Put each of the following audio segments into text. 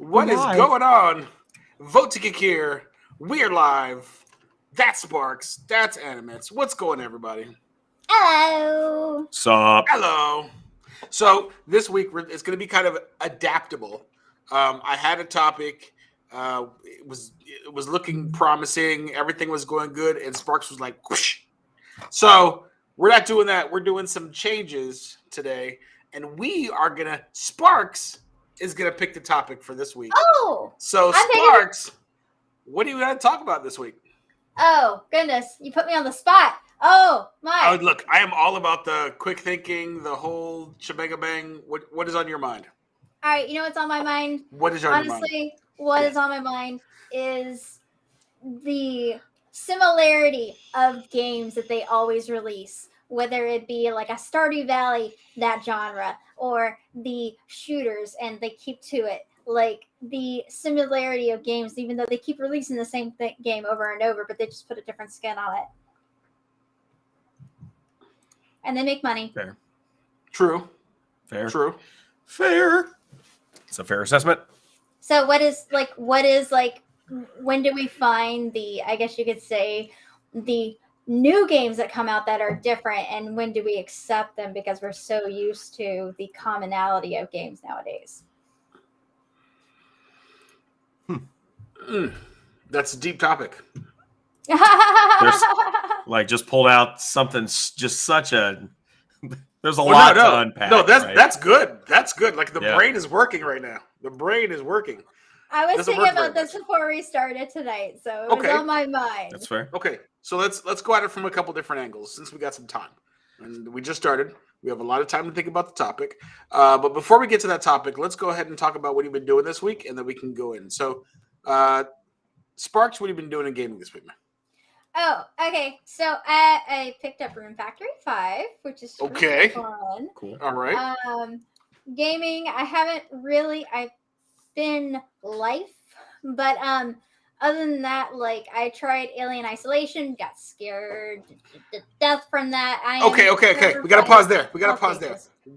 What is going on? Vote to kick here. We are live. That's Sparks. That's Animates. What's going on, everybody? Hello. Sup? Hello. So this week it's going to be kind of adaptable. I had a topic. It was looking promising. Everything was going good, and Sparks was like, whoosh. So we're not doing that. We're doing some changes today, and Sparks is gonna pick the topic for this week. Oh, so Sparks, what do you want to talk about this week? Oh goodness, you put me on the spot. Oh my! Oh, look, I am all about the quick thinking, the whole shebang bang. What is on your mind? All right, you know what's on my mind? What is on your mind? Honestly, what is on my mind is the similarity of games that they always release, whether it be like a Stardew Valley, that genre, or the shooters, and they keep to it. Like the similarity of games, even though they keep releasing the same game over and over, but they just put a different skin on it. And they make money. Fair. True. Fair. True. Fair. It's a fair assessment. So what is when do we find I guess you could say, the new games that come out that are different, and when do we accept them because we're so used to the commonality of games nowadays? That's a deep topic. Just pulled out something, just such a. There's a lot to unpack. No, that's right? good. That's good. Like the brain is working right now. The brain is working. I was thinking about this before we started tonight, so it was on my mind. That's fair. Okay, so let's go at it from a couple different angles since we got some time, and we just started. We have a lot of time to think about the topic. But before we get to that topic, let's go ahead and talk about what you've been doing this week, and then we can go in. So, Sparks, what have you been doing in gaming this week, man? Oh, okay. So I picked up Room Factory 5, which is really fun. Cool. All right. Gaming, I've been life, but other than that, like I tried Alien Isolation, got scared to death from that. Okay. We gotta pause there.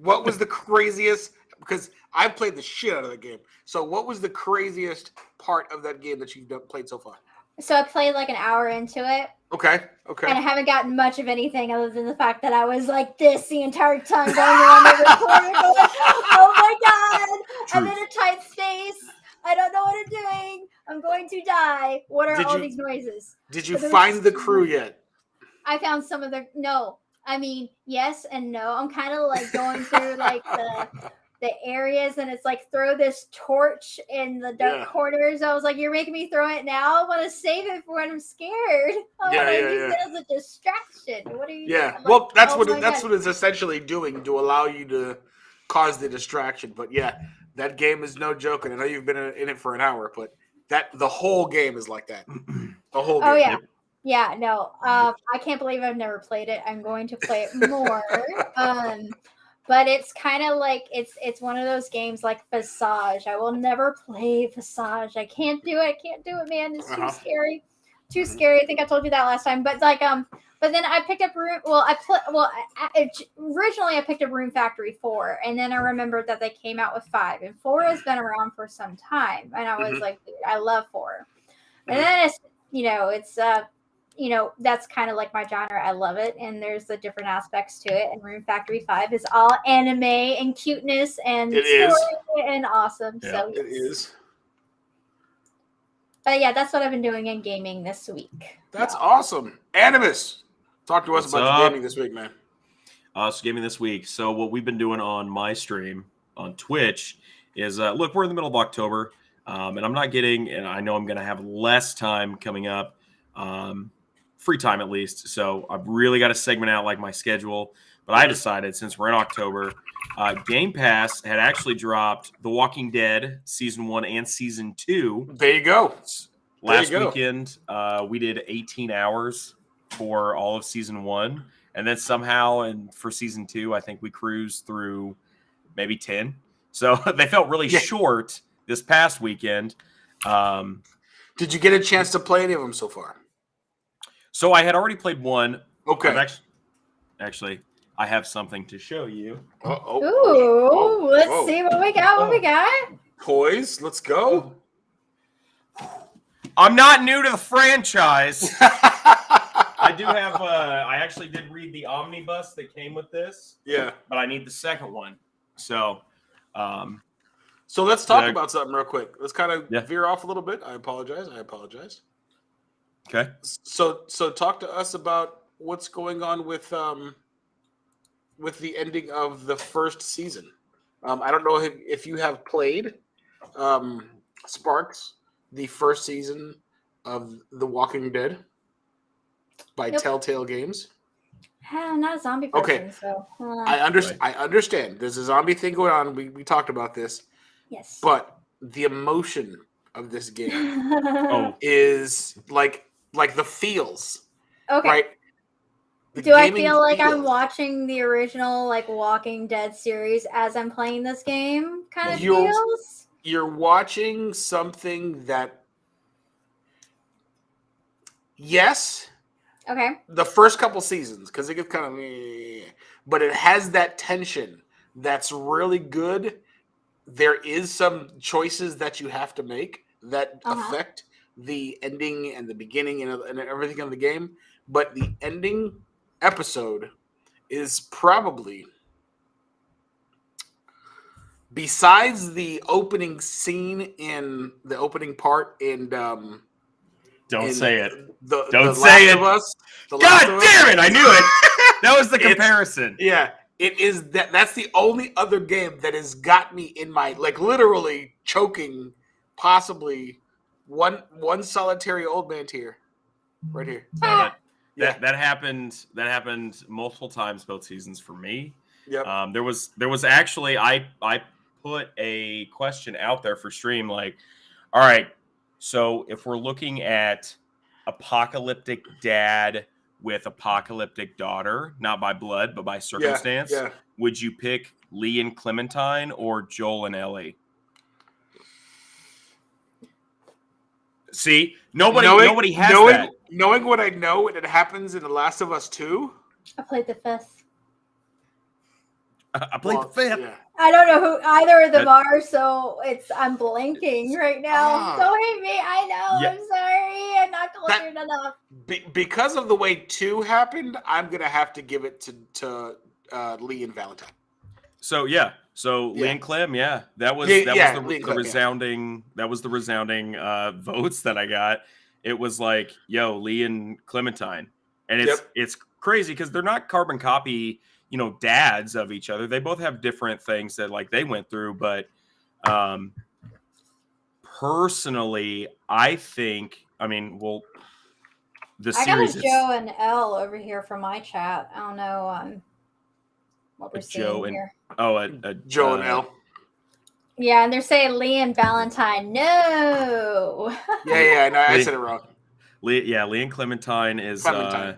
What was the craziest? Because I've played the shit out of the game. So what was the craziest part of that game that you've played so far? So I played like an hour into it. Okay. And I haven't gotten much of anything other than the fact that I was like this the entire time going around the recorder going, oh my God, I'm in a tight space. I don't know what I'm doing. I'm going to die. What are all these noises? Did you find the crew yet? I found some of yes and no. I'm kind of like going through like the areas, and it's like throw this torch in the dark corners. I was like, you're making me throw it now. I want to save it for when I'm scared. I want to use it as a distraction. What are you doing? Well, that's what it's essentially doing to allow you to cause the distraction. But yeah, that game is no joke, and I know you've been in it for an hour, but the whole game is like that. The whole game. Oh yeah. Yeah, no. I can't believe I've never played it. I'm going to play it more. But it's kind of like it's one of those games like Visage. I will never play Visage. I can't do it, man. It's too scary. Too scary. I think I told you that last time. But like but then I picked up originally I picked up Room Factory 4, and then I remembered that they came out with 5, and 4 has been around for some time, and I was like, dude, I love 4. And then it's that's kind of like my genre. I love it, and there's the different aspects to it. And Room Factory 5 is all anime and cuteness and story and awesome. Yeah, so it is. But yeah, that's what I've been doing in gaming this week. That's awesome. Animus, talk to us about your gaming this week, man. So gaming this week. So what we've been doing on my stream on Twitch is look, we're in the middle of October, and I'm not getting, and I know I'm going to have less time coming up. Free time at least, so I've really got to segment out like my schedule. But I decided, since we're in October, Game Pass had actually dropped The Walking Dead season 1 and season 2. There you go. Last weekend, we did 18 hours for all of season 1, and then somehow, and for season 2, I think we cruised through maybe 10. So they felt really short this past weekend. Did you get a chance to play any of them so far? So I had already played one. Okay. Actually, I have something to show you. Ooh, let's see what we got. Poise, let's go. I'm not new to the franchise. I do have. I actually did read the omnibus that came with this. Yeah. But I need the second one. So, So let's talk about something real quick. Let's kind of veer off a little bit. I apologize. Okay. So talk to us about what's going on with the ending of the first season. I don't know if you have played Sparks, the first season of The Walking Dead by Telltale Games. I'm not a zombie person, so I understand. There's a zombie thing going on. We talked about this. Yes. But the emotion of this game is like the feels. Okay. Right? Do I feel like I'm watching the original like Walking Dead series as I'm playing this game? Kind of feels? You're watching something that yes. Okay. The first couple seasons, because it gets kind of but it has that tension that's really good. There is some choices that you have to make that affect the ending and the beginning and everything of the game. But the ending episode is probably, besides the opening scene in the opening part in don't say it. Don't say it. God damn it! I knew it. That was the comparison. Yeah. It is that's the only other game that has got me in my literally choking, possibly one solitary old man tear, right here. No, that happened. That happened multiple times both seasons for me. Yep. There was actually I put a question out there for stream like, all right, so if we're looking at apocalyptic dad with apocalyptic daughter, not by blood, but by circumstance, would you pick Lee and Clementine or Joel and Ellie? See, nobody has that. Knowing what I know and it happens in The Last of Us 2. I played the fifth. I played the fifth. Yeah. I don't know who either of them are, so I'm blanking right now. Don't hate me. I know. Yeah. I'm sorry. I'm not cultured enough. Because of the way 2 happened, I'm gonna have to give it to Lee and Valentine. So Lee and Clem, that was the resounding votes that I got. It was like, yo, Lee and Clementine, and it's crazy because they're not carbon copy, dads of each other. They both have different things that they went through, but personally, I think, the series. I got a Joe and L over here from my chat. I don't know what we're seeing here. Joe and L. Yeah, and they're saying Lee and Valentine. No. No, I said it wrong. Lee and Clementine is. Clementine.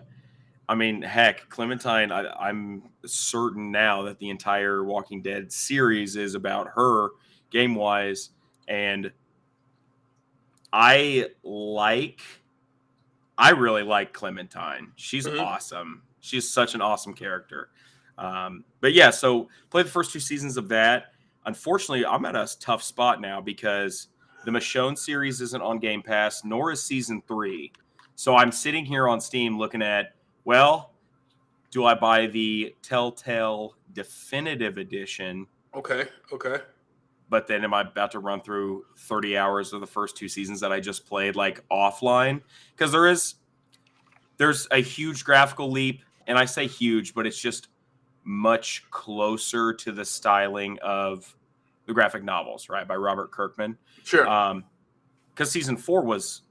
Clementine. I'm certain now that the entire Walking Dead series is about her game wise, and I really like Clementine. She's awesome. She's such an awesome character. So play the first 2 seasons of that. Unfortunately, I'm at a tough spot now because the Michonne series isn't on Game Pass, nor is season 3. So I'm sitting here on Steam looking at, do I buy the Telltale Definitive Edition? Okay. But then am I about to run through 30 hours of the first 2 seasons that I just played offline? Because there's a huge graphical leap, and I say huge, but it's just much closer to the styling of the graphic novels, right, by Robert Kirkman. Sure. Because season 4 was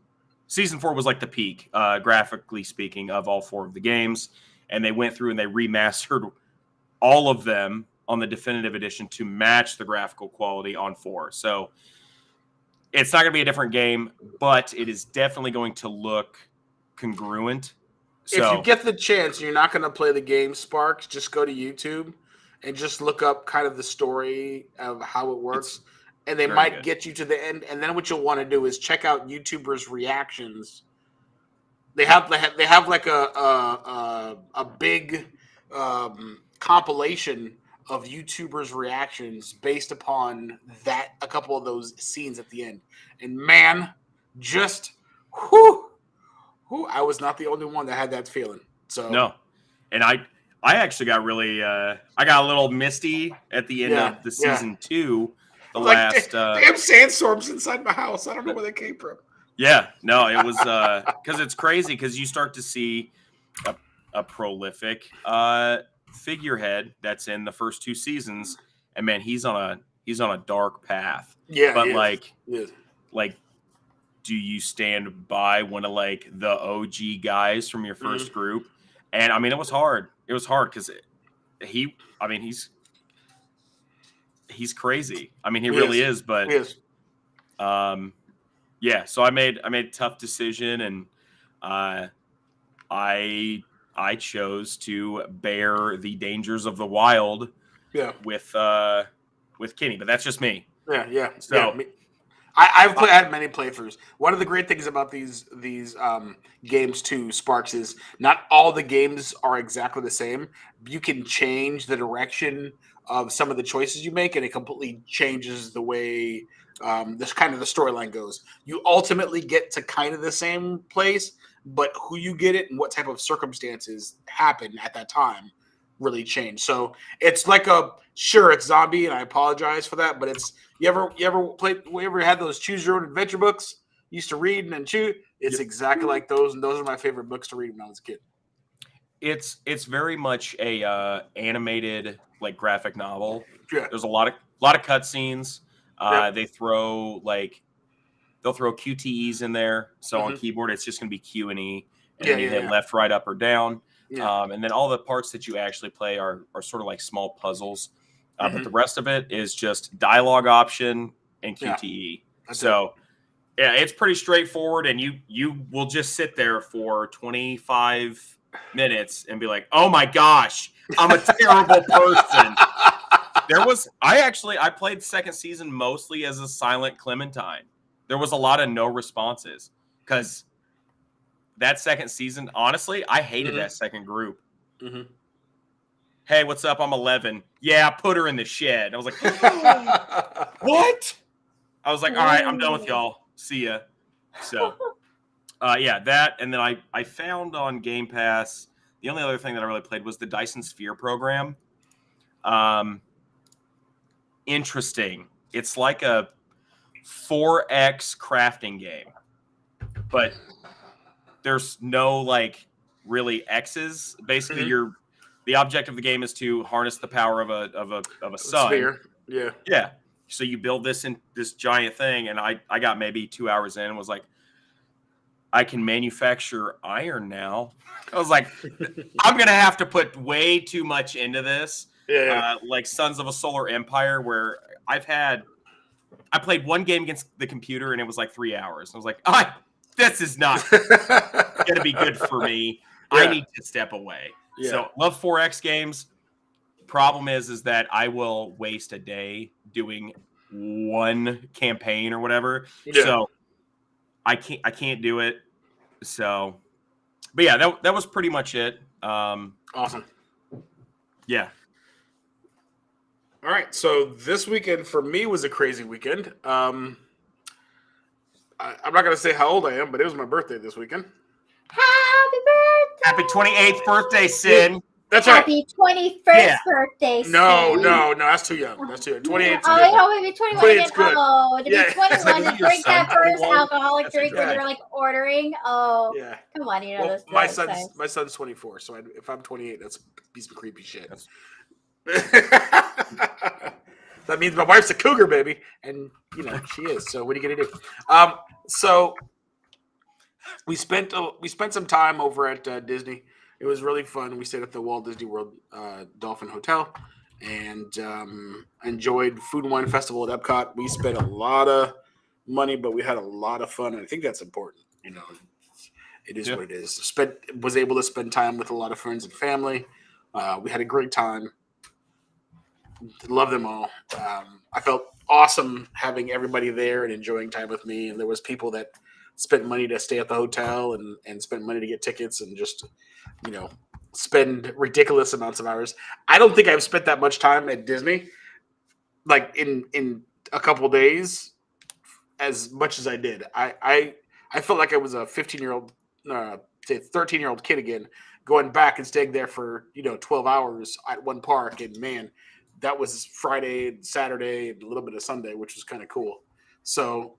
like the peak, graphically speaking, of all 4 of the games, and they went through and they remastered all of them on the definitive edition to match the graphical quality on 4. So it's not going to be a different game, but it is definitely going to look congruent. So, if you get the chance, you're not going to play the game, Sparks, just go to YouTube and just look up kind of the story of how it works. And they might get you to the end. And then what you'll want to do is check out YouTubers' reactions. They have like a big compilation of YouTubers' reactions based upon a couple of those scenes at the end. And man, just whoo, I was not the only one that had that feeling. So No, and I actually got really I got a little misty at the end yeah, of the yeah. season 2. I The was like, last damn sandstorms inside my house. I don't know where they came from. yeah, no, it was because it's crazy because you start to see a prolific figurehead that's in the first 2 seasons, and man, he's on a dark path. Yeah, But he like is. do you stand by one of like the OG guys from your first group? And I mean, it was hard. It was hard because he's crazy. I mean, he really is. But He is. yeah. So I made a tough decision, and I chose to bear the dangers of the wild. Yeah. With Kenny, but that's just me. Yeah. So yeah, I've had many playthroughs. One of the great things about these games too, Sparks, is not all the games are exactly the same. You can change the direction of some of the choices you make, and it completely changes the way this kind of the storyline goes. You ultimately get to kind of the same place, but who you get it and what type of circumstances happen at that time really change. So it's like it's zombie, and I apologize for that, but it's you ever had those choose your own adventure books you used to read and then choose? It's exactly like those, and those are my favorite books to read when I was a kid. It's very much a animated like graphic novel. Yeah. There's a lot of cutscenes. Yeah. They'll throw QTEs in there. So on keyboard, it's just going to be Q and E, and then you hit left, right, up, or down. Yeah. And then all the parts that you actually play are sort of like small puzzles. But the rest of it is just dialogue option and QTE. So yeah, it's pretty straightforward, and you will just sit there for 25 minutes and be like, oh my gosh, I'm a terrible person. I played second season mostly as a silent Clementine. There was a lot of no responses because that second season, honestly, I hated that second group. Hey, what's up? I'm 11. Yeah, put her in the shed. I was like, what? I was like, all right, I'm done with y'all. See ya. So, yeah, that. And then I found on Game Pass, the only other thing that I really played was the Dyson Sphere program. Interesting. It's like a 4X crafting game, but there's no like really X's. Basically, the object of the game is to harness the power of a sun. Sphere. Yeah. Yeah. So you build this giant thing, and I got maybe 2 hours in and was like, I can manufacture iron now. I was like, I'm gonna have to put way too much into this. Yeah. Like Sons of a Solar Empire, where I played one game against the computer and it was like 3 hours. I was like, this is not gonna be good for me. Yeah. I need to step away. Yeah. So love 4X games. Problem is that I will waste a day doing one campaign or whatever. Yeah. So I can't do it. So, but yeah, that was pretty much it. Awesome. Yeah. All right. So this weekend for me was a crazy weekend. I'm not going to say how old I am, but it was my birthday this weekend. Happy birthday! Happy 28th birthday, Sin. Yeah, that's Happy 21st birthday, Sin. No, that's too young. That's too young. 28. Oh, I hope maybe 21 again. Good. Oh, to be 21 and drink that first alcoholic drink when you're like ordering. Oh, yeah. Come on, you know those. My son's 24, so if I'm 28, that's a piece of creepy shit. That means my wife's a cougar, baby, and she is. So what are you gonna do? So we spent some time over at Disney. It was really fun. We stayed at the Walt Disney World Dolphin Hotel and enjoyed Food and Wine Festival at Epcot. We spent a lot of money, but we had a lot of fun, and I think that's important. It is what it is. Was able to spend time with a lot of friends and family. We had a great time. Love them all. I felt awesome having everybody there and enjoying time with me. And there was people that spent money to stay at the hotel and spent money to get tickets and just, spend ridiculous amounts of hours. I don't think I've spent that much time at Disney, like in a couple days, as much as I did. I felt like I was a 15-year-old, say 13-year-old kid again, going back and staying there for 12 hours at one park. And man, that was Friday and Saturday and a little bit of Sunday, which was kind of cool. So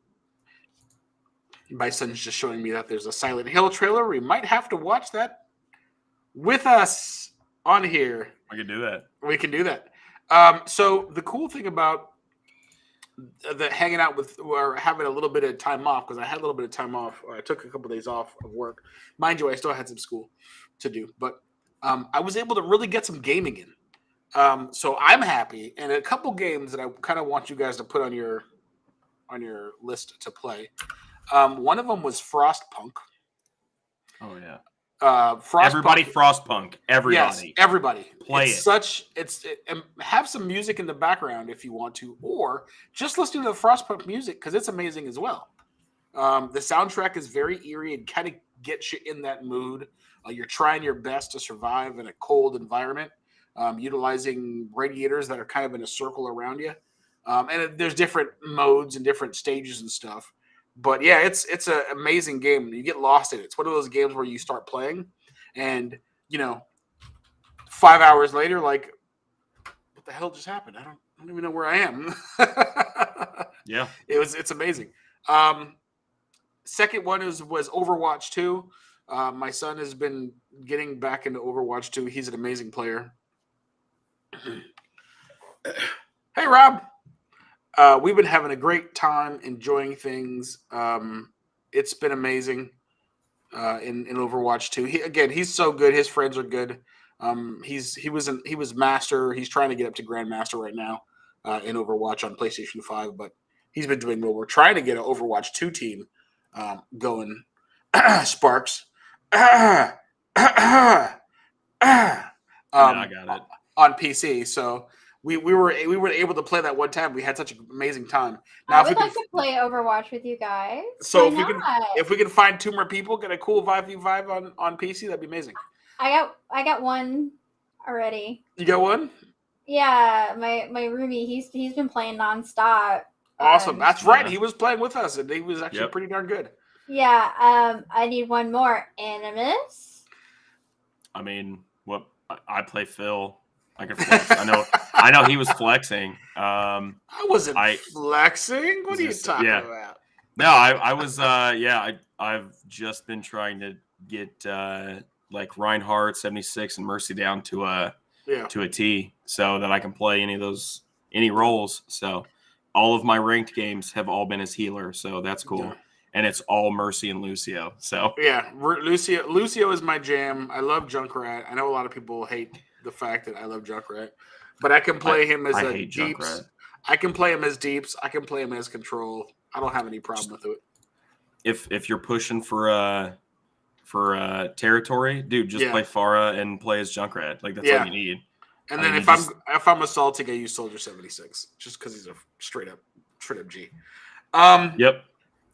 my son's just showing me that there's a Silent Hill trailer. We might have to watch that with us on here. I can do that. We can do that. So the cool thing about the hanging out with or having a little bit of time off, because I had a little bit of time off, or I took a couple of days off of work. Mind you, I still had some school to do, but I was able to really get some gaming in. So I'm happy, and a couple games that I kind of want you guys to put on your list to play. One of them was Frostpunk. Oh yeah. Frostpunk. Frostpunk. Everybody. Yes, everybody. Play And have some music in the background if you want to, or just listen to the Frostpunk music because it's amazing as well. The soundtrack is very eerie and kind of gets you in that mood. You're trying your best to survive in a cold environment, utilizing radiators that are kind of in a circle around you. And there's different modes and different stages and stuff. But yeah, it's an amazing game. You get lost in it. It's one of those games where you start playing, and 5 hours later, like, what the hell just happened? I don't even know where I am. Yeah, it's amazing. Second one was Overwatch 2. My son has been getting back into Overwatch 2. He's an amazing player. Hey, Rob. We've been having a great time enjoying things. It's been amazing in Overwatch 2. He's so good. His friends are good. He was master. He's trying to get up to grandmaster right now in Overwatch on PlayStation 5, but he's been doing well. We're trying to get an Overwatch 2 team going. Sparks. I got it on PC. So we were able to play that one time. We had such an amazing time. Now, I would like to play Overwatch with you guys. So if we can find 2 more people, get a cool 5v5 on PC, that'd be amazing. I got one already. You got one? Yeah, my roomie, he's been playing nonstop. Awesome. That's right. He was playing with us, and he was actually pretty darn good. Yeah. I need one more. Animus. I mean, what I play Phil. I can flex. I know he was flexing. I wasn't flexing. What are you talking about? No, I was. I've just been trying to get like Reinhardt 76 and Mercy down to a T, so that I can play any roles. So all of my ranked games have all been as healer. So that's cool. Yeah. And it's all Mercy and Lucio. So yeah, Lucio is my jam. I love Junkrat. I know a lot of people hate the fact that I love Junkrat, but I can play him as a deeps. Junkrat. I can play him as deeps. I can play him as control. I don't have any problem with it. If you're pushing for territory, dude, just play Pharah and play as Junkrat. Like that's all you need. And then if I'm assaulting, I use Soldier 76 just because he's a straight up G. Yep.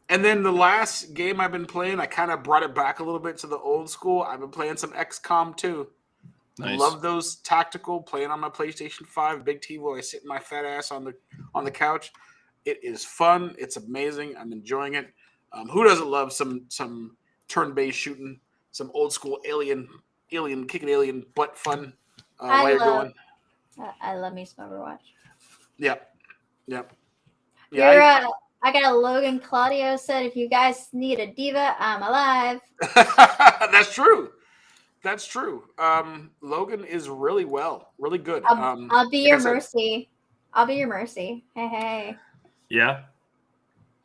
And then the last game I've been playing, I kind of brought it back a little bit to the old school. I've been playing some XCOM 2. Nice. Love those tactical, playing on my PlayStation 5, big TV while I sit my fat ass on the couch. It is fun. It's amazing. I'm enjoying it. Who doesn't love some turn-based shooting, some old school alien kicking alien butt fun while you're going? I love me some Overwatch. Yep. Yeah. I got a Logan Claudio said, if you guys need a diva, I'm alive. That's true. Logan is really good. I'll be your Mercy. I'll be your Mercy. Hey. Yeah.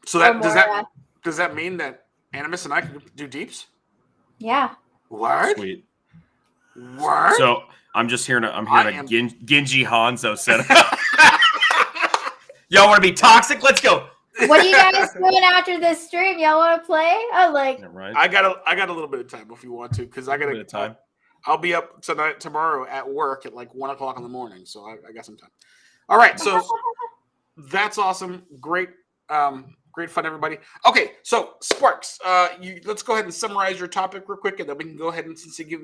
So does that mean that Animus and I can do deeps? Yeah. What? Sweet. What? So I'm hearing a Genji Hanzo setup. Y'all want to be toxic? Let's go. What are you guys doing after this stream? Y'all want to play? Right. I got a little bit of time if you want to, because I got a bit of time. I'll be up tomorrow at work at like 1:00 in the morning, so I got some time. All right, so that's awesome. Great Great fun, everybody. Okay, so Sparks, let's go ahead and summarize your topic real quick, and then we can go ahead and since it gave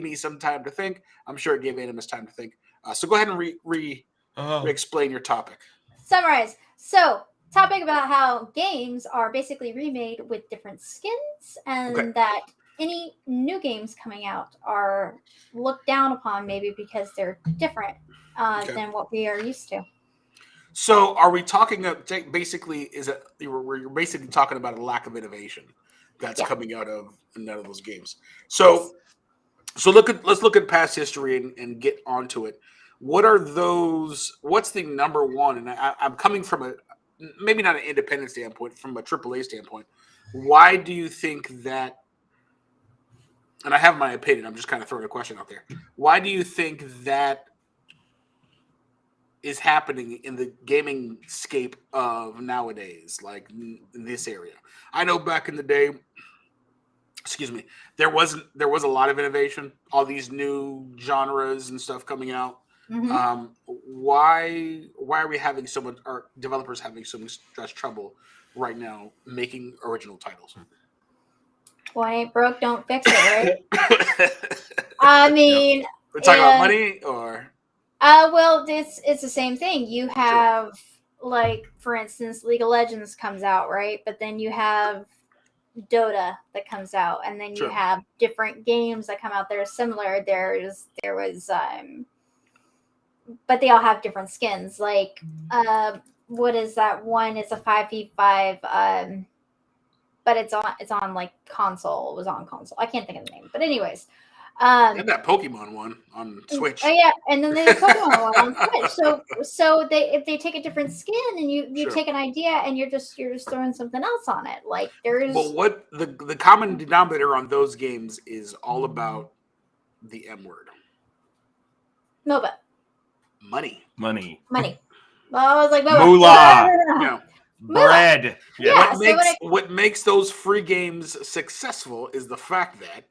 me some time to think, I'm sure it gave Animus time to think. So go ahead and re-explain your topic. Summarize. So, topic about how games are basically remade with different skins, and that any new games coming out are looked down upon maybe because they're different than what we are used to. So, are we talking basically? You're basically talking about a lack of innovation that's coming out of none of those games? So, let's look at past history and get onto it. What are those? What's the number one? And I'm coming from maybe not an independent standpoint, from a AAA standpoint. Why do you think that? And I have my opinion. I'm just kind of throwing a question out there. Why do you think that is happening in the gaming scape of nowadays, like in this area? I know back in the day, there was a lot of innovation, all these new genres and stuff coming out. Mm-hmm. Why are we having our developers having so much trouble right now making original titles? Well, ain't broke, don't fix it, right? I mean, we're talking about money, or well, it's the same thing. You have like, for instance, League of Legends comes out, right? But then you have Dota that comes out, and then you have different games that come out that are similar. There was but they all have different skins. Like, what is that one? It's a 5v5, but it's on like console. It was on console. I can't think of the name, but anyways. And that Pokemon one on Switch. Oh yeah, and then they have Pokemon one on Switch. So if they take a different skin and you take an idea and you're just throwing something else on it, like there's. Well, what the common denominator on those games is all about the M word. MOBA. Money. Well, I was like, moolah. Yeah. Bread. Yeah. What makes those free games successful is the fact that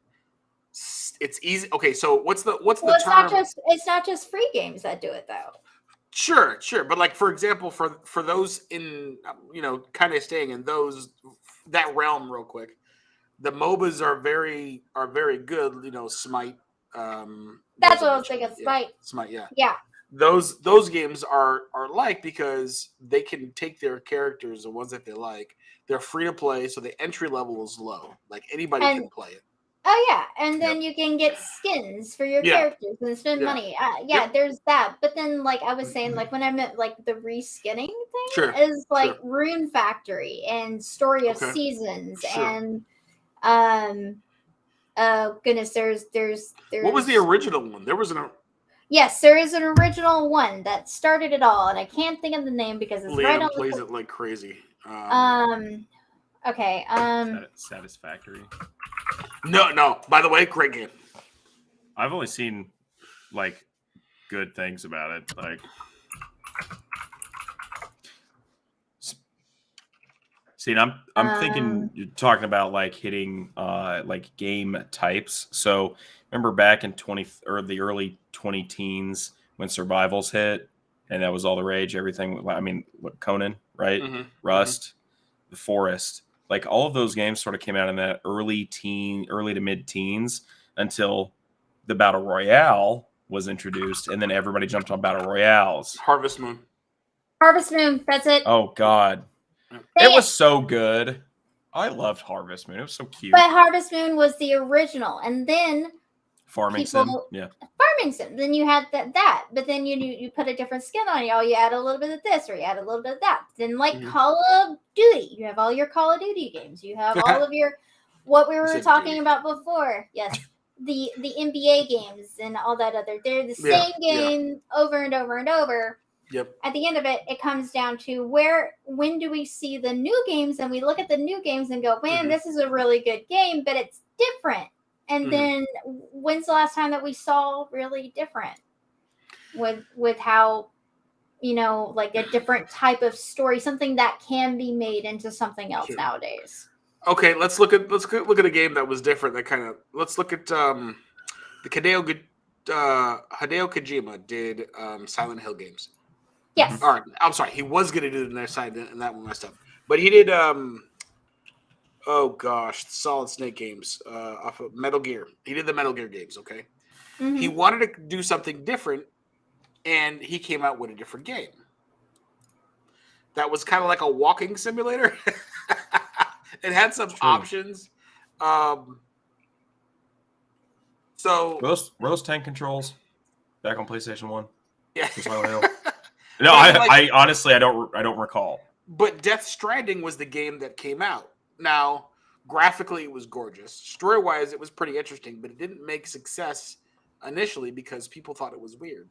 it's easy. Okay, so what's the term? It's not just free games that do it though. Sure, but like for example, for those in kind of staying in that realm real quick, the MOBAs are very good. Smite. That's what I was thinking. Smite, yeah. Yeah. Those games are because they can take their characters, the ones that they like. They're free to play, so the entry level is low. Like anybody can play it. Oh yeah, and then you can get skins for your characters and spend money. There's that. But then, like I was saying, like when I meant like the reskinning thing is like Rune Factory and Story of Seasons and goodness, there's what was the original one? There was an. Yes, there is an original one that started it all, and I can't think of the name because it's right on the. Plays it like crazy. Okay. Satisfactory. No. By the way, great game. I've only seen like good things about it. Like, see, I'm thinking you're talking about like hitting like game types. So remember back in the early 20 teens when survivals hit, and that was all the rage. Everything. I mean, Conan, right? Mm-hmm. Rust, The Forest. Like all of those games sort of came out in that early to mid-teens until the Battle Royale was introduced, and then everybody jumped on Battle Royales. Harvest Moon, that's it. Oh, God. It was so good. I loved Harvest Moon. It was so cute. But Harvest Moon was the original, and then Farming Sim. Then you had that, but then you put a different skin on it. You add a little bit of this, or you add a little bit of that. Then Call of Duty, you have all your Call of Duty games. You have all of your what we were talking about before. Yes, the NBA games and all that other. They're the same game over and over and over. Yep. At the end of it, it comes down to when do we see the new games, and we look at the new games and go, man, this is a really good game, but it's different. And then when's the last time that we saw really different with how, like a different type of story, something that can be made into something else nowadays? Okay, let's look at a game that was different. Let's look at the Hideo Kojima did Silent Hill games. Yes. All right, I'm sorry. He was going to do the next side, and that one messed up. But he did. Oh gosh, Solid Snake games off of Metal Gear. He did the Metal Gear games. Okay. He Mhm. wanted to do something different, and he came out with a different game. That was kind of like a walking simulator. It had some True. options. So Rose tank controls back on PlayStation 1 yeah. for Silent Hill. No, But I mean, like- I honestly I don't recall. But Death Stranding was the game that came out. Now, graphically, it was gorgeous. Story-wise, it was pretty interesting, but it didn't make success initially because people thought it was weird.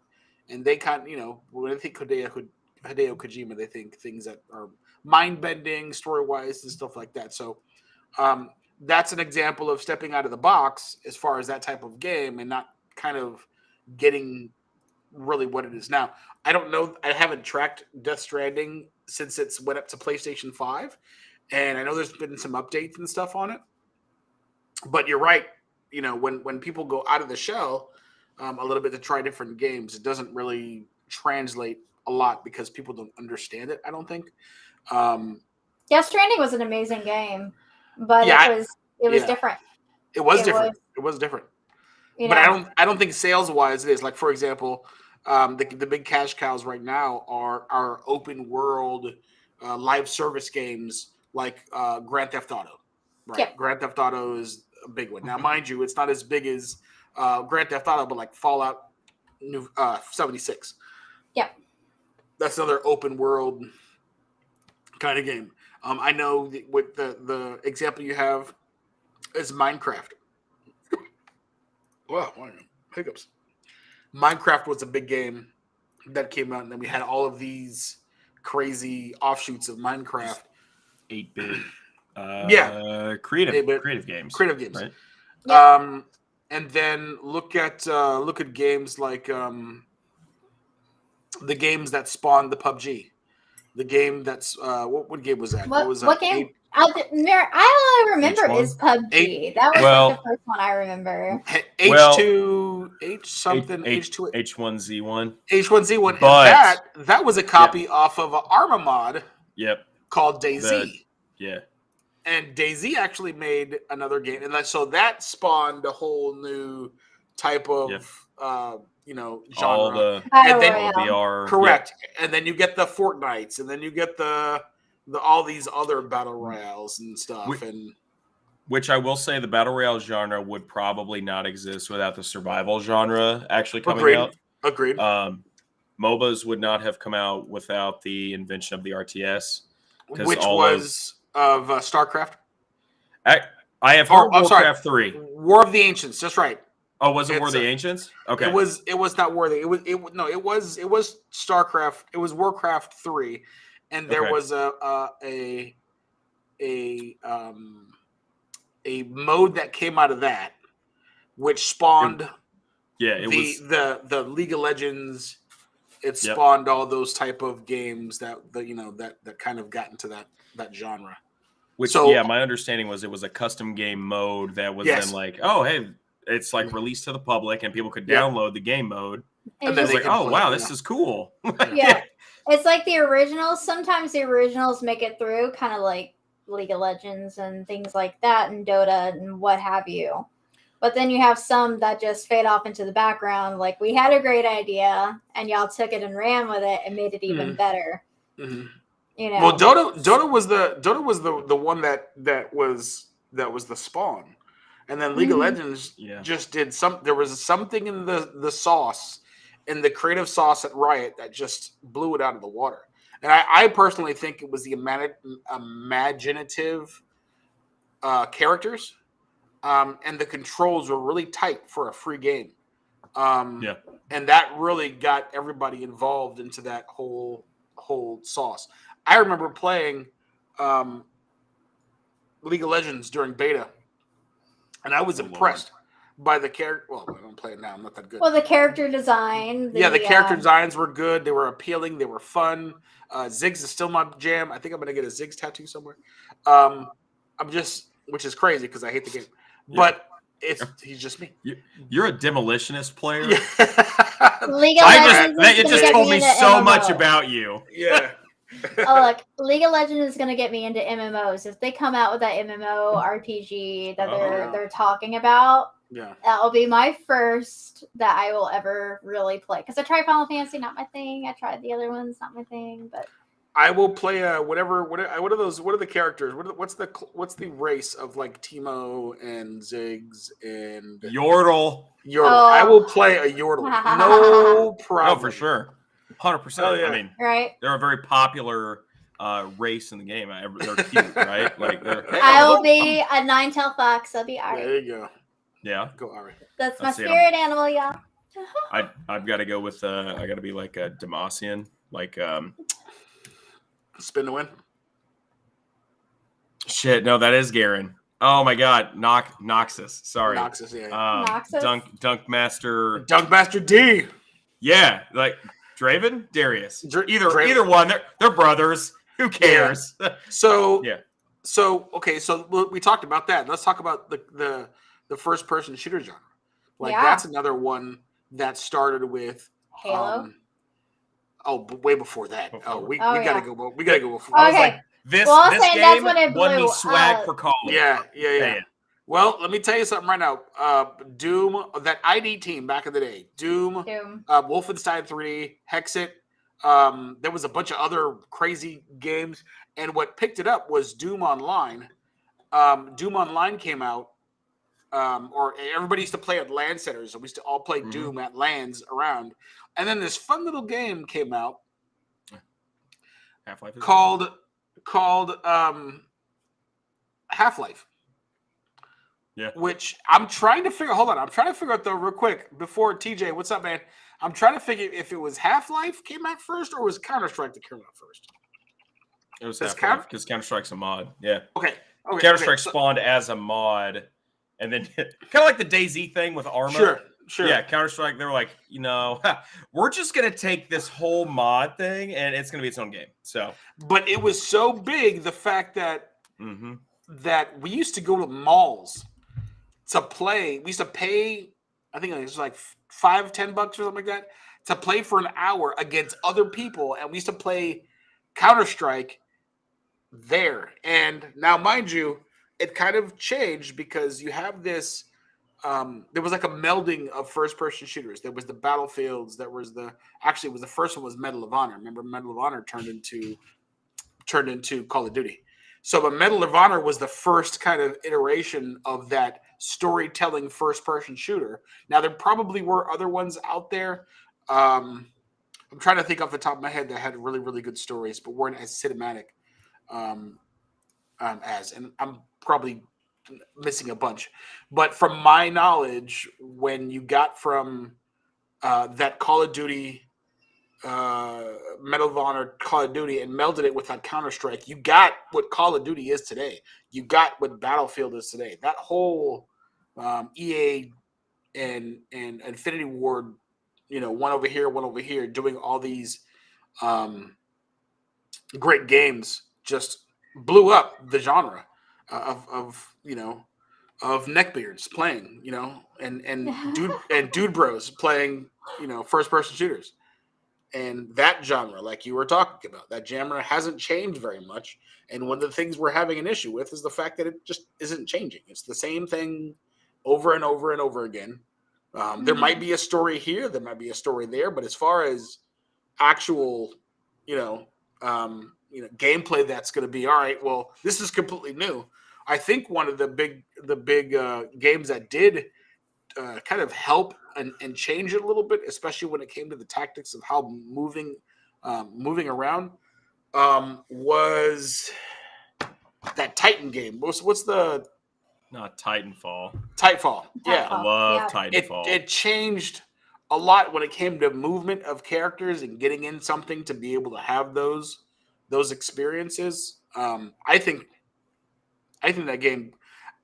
And they kind of, when they think Hideo Kojima, they think things that are mind-bending, story-wise, and stuff like that. So that's an example of stepping out of the box as far as that type of game and not kind of getting really what it is now. I don't know. I haven't tracked Death Stranding since it's went up to PlayStation 5. And I know there's been some updates and stuff on it. But you're right. When people go out of the shell a little bit to try different games, it doesn't really translate a lot because people don't understand it, I don't think. Death Stranding was an amazing game, but Yeah, it was yeah. different. It was It different. It was different. You But know, I don't think sales wise it is. Like, for example, the big cash cows right now are open world live service games like Grand Theft Auto, right? Yep. Grand Theft Auto is a big one. Now, mind you, it's not as big as Grand Theft Auto, but like Fallout 76. Yep. That's another open world kind of game. I know with the example you have is Minecraft. Wow, hiccups. Minecraft was a big game that came out, and then we had all of these crazy offshoots of Minecraft. 8-bit. Yeah. Creative 8-bit. games. Creative games. Right? Yep. And then look at games like the games that spawned the PUBG. The game that's what game was that? What, It was what game? eight, All I remember H1? is PUBG. That was Well- like the first one I remember. H2 H something H2 H1Z1. H1Z1. But- And that was a copy off of an Arma mod Yep. called DayZ. Yeah. And DayZ actually made another game, and so that spawned a whole new type of genre. All the Battle and then- Royale. VR. Correct. And then you get the Fortnites, and then you get the all these other battle royales and stuff. Which I will say the battle royale genre would probably not exist without the survival genre actually coming out. Agreed. MOBAs would not have come out without the invention of the RTS. Which was of StarCraft. I have Or, heard I'm sorry. Warcraft 3. War of the Ancients. That's right. Oh, was it War of It's the Ancients? Okay. It was not worthy. It was StarCraft. It was Warcraft 3, and there Okay. was a mode that came out of that, which spawned the League of Legends. It spawned all those type of games that kind of got into that genre. Which So- my understanding was it was a custom game mode that was Yes. then like, oh hey, it's like released to the public and people could download the game mode. And And then It's just- they like, can oh play, wow, this is cool. yeah. It's like the originals. Sometimes the originals make it through, kind of like League of Legends and things like that, and Dota and what have you. But then you have some that just fade off into the background. Like, we had a great idea, and y'all took it and ran with it and made it even better. Mhm. You know. Well, Dota was the one that was the spawn, and then League of Legends just did there was something in the sauce, in the creative sauce at Riot that just blew it out of the water. And I personally think it was the imaginative characters, and the controls were really tight for a free game. And that really got everybody involved into that whole sauce. I remember playing League of Legends during beta, and I was impressed by the character. Well, I don't play it now. I'm not that good. Well, the character design. The character designs were good. They were appealing. They were fun. Ziggs is still my jam. I think I'm going to get a Ziggs tattoo somewhere. Which is crazy because I hate the game. But He's just me. You're a demolitionist player. Yeah. League of It Legends is gonna just get told me me into so MMO. much about you. Yeah. Oh, look, League of Legends is gonna get me into MMOs. If they come out with that MMO RPG that they're talking about, Yeah. that'll be my first that I will ever really play. Because I tried Final Fantasy, not my thing. I tried the other ones, not my thing. But I will play what are those? What are the characters? What's the race of like Teemo and Ziggs and Yordle. Yordle? I will play a Yordle, no problem. Oh, for sure, 100%. Oh, yeah. I mean, right, they're a very popular race in the game. They're cute, right? Like I will be a 9-tailed fox. I'll be Ari. There you go. Yeah, Go Ari. That's my Let's see, spirit animal, y'all. I've got to go with I got to be like a Demacian, like Spin to win. Shit, no, that is Garen. Oh my God, Noxus. Sorry, Noxus, yeah. Noxus? Dunkmaster. Dunkmaster D. Yeah, like Draven, Darius. Draven. Either one. They're brothers. Who cares? So yeah. So okay, so we talked about that. Let's talk about the first person shooter genre. Like that's another one that started with Halo. Way before that. We gotta go. We gotta go before. I was like, this game that's when it won me blew swag up. for college. Yeah. Well, let me tell you something right now. Doom, that ID team back in the day, Doom. Wolfenstein 3, Hexit. There was a bunch of other crazy games, and what picked it up was Doom Online. Doom Online came out, or everybody used to play at LAN centers, so we used to all play Doom at LANs around. And then this fun little game came out Half-Life called Half-Life. Yeah. Which I'm trying to figure. Hold on, I'm trying to figure out though, real quick before TJ. What's up, man? I'm trying to figure if it was Half-Life came out first or was Counter-Strike that came out first. It was Half-Life because Counter-Strike's a mod. Yeah. Okay. Counter-Strike spawned as a mod, and then kind of like the DayZ thing with Arma. Sure. Yeah, Counter-Strike. They were like, we're just gonna take this whole mod thing, and it's gonna be its own game. So, but it was so big the fact that that we used to go to malls to play. We used to pay, I think it was like $5-10 or something like that, to play for an hour against other people, and we used to play Counter-Strike there. And now, mind you, it kind of changed because you have this. There was like a melding of first-person shooters. There was the Battlefields. There was the first one was Medal of Honor. Remember, Medal of Honor turned into Call of Duty. So, but Medal of Honor was the first kind of iteration of that storytelling first-person shooter. Now, there probably were other ones out there. I'm trying to think off the top of my head that had really, really good stories, but weren't as cinematic and I'm probably missing a bunch. But from my knowledge, when you got from that Call of Duty, Medal of Honor, Call of Duty, and melded it with that Counter-Strike, you got what Call of Duty is today. You got what Battlefield is today. That whole EA and Infinity Ward, one over here, doing all these great games just blew up the genre of neckbeards playing, and dude bros playing, first person shooters. And that genre, like you were talking about, that genre hasn't changed very much. And one of the things we're having an issue with is the fact that it just isn't changing. It's the same thing over and over and over again. There might be a story here, there might be a story there, but as far as actual, gameplay, that's going to be all right. Well, this is completely new. I think one of the big games that did kind of help and change it a little bit, especially when it came to the tactics of how moving around, was that Titan game. What's the not Titanfall? Titanfall. Yeah, I love Titanfall. It changed a lot when it came to movement of characters and getting in something to be able to have those experiences. I think that game,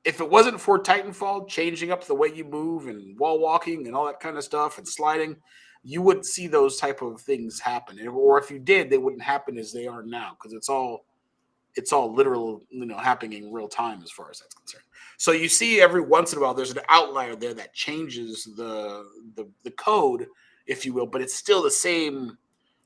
if it wasn't for Titanfall changing up the way you move and wall walking and all that kind of stuff and sliding, you wouldn't see those type of things happen. Or if you did, they wouldn't happen as they are now, because it's all it's all literal, happening in real time as far as that's concerned. So you see every once in a while there's an outlier there that changes the code, if you will, but it's still the same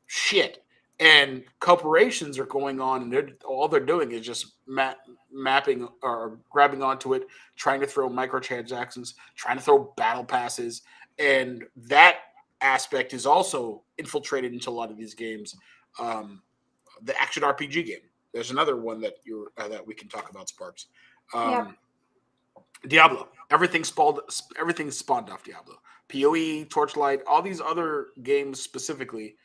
shit. And corporations are going on, and all they're doing is just mapping or grabbing onto it, trying to throw microtransactions, trying to throw battle passes, and that aspect is also infiltrated into a lot of these games. The action RPG game. There's another one that that we can talk about, Sparks. Diablo. Everything spawned off Diablo. PoE, Torchlight, all these other games specifically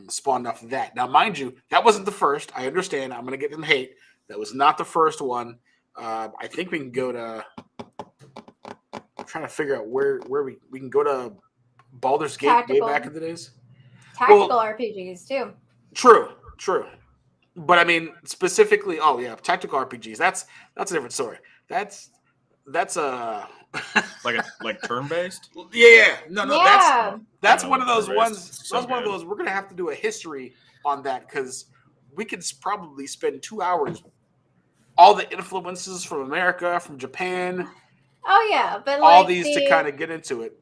spawned off of that. Now, mind you, that wasn't the first. I understand. I'm going to get some hate. That was not the first one. I think we can go to. I'm trying to figure out where we can go to Baldur's Gate way back in the days. Tactical RPGs too. True. But I mean, specifically, tactical RPGs. That's a different story. That's like turn based. Yeah. No. Yeah. That's one of those ones. That's one of those. We're gonna have to do a history on that because we could probably spend 2 hours. All the influences from America, from Japan. Oh yeah, but all these to kind of get into it.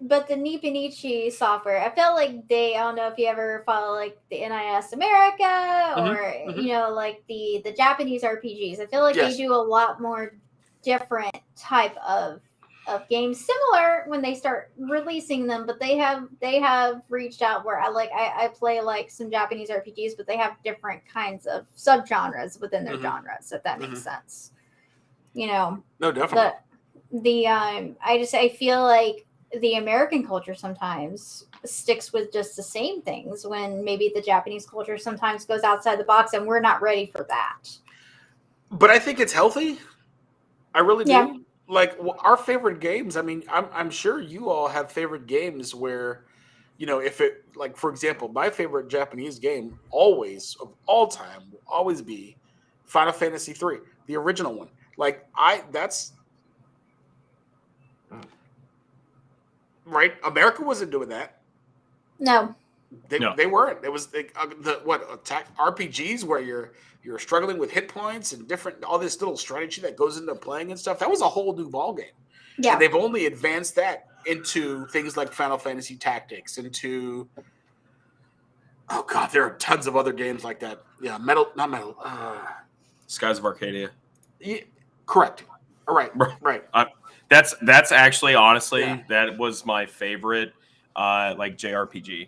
But the Nipponichi software, I felt like I don't know if you ever follow like the NIS America or like the Japanese RPGs. I feel like they do a lot more different type of games, similar when they start releasing them, but they have reached out where I play like some Japanese RPGs, but they have different kinds of subgenres within their genres, if that makes sense. No, definitely. I feel like the American culture sometimes sticks with just the same things when maybe the Japanese culture sometimes goes outside the box, and we're not ready for that. But I think it's healthy. I really do. Yeah. Like our favorite games. I mean, I'm sure you all have favorite games where, if it, like, for example, my favorite Japanese game always of all time will always be Final Fantasy III, the original one. Like that's right. America wasn't doing that. No. They weren't. It was RPGs where you're struggling with hit points and all this little strategy that goes into playing and stuff. That was a whole new ballgame. Yeah. And they've only advanced that into things like Final Fantasy Tactics, into there are tons of other games like that. Yeah, Skies of Arcadia. Yeah, correct. All right. Right. That's actually honestly that was my favorite like JRPG.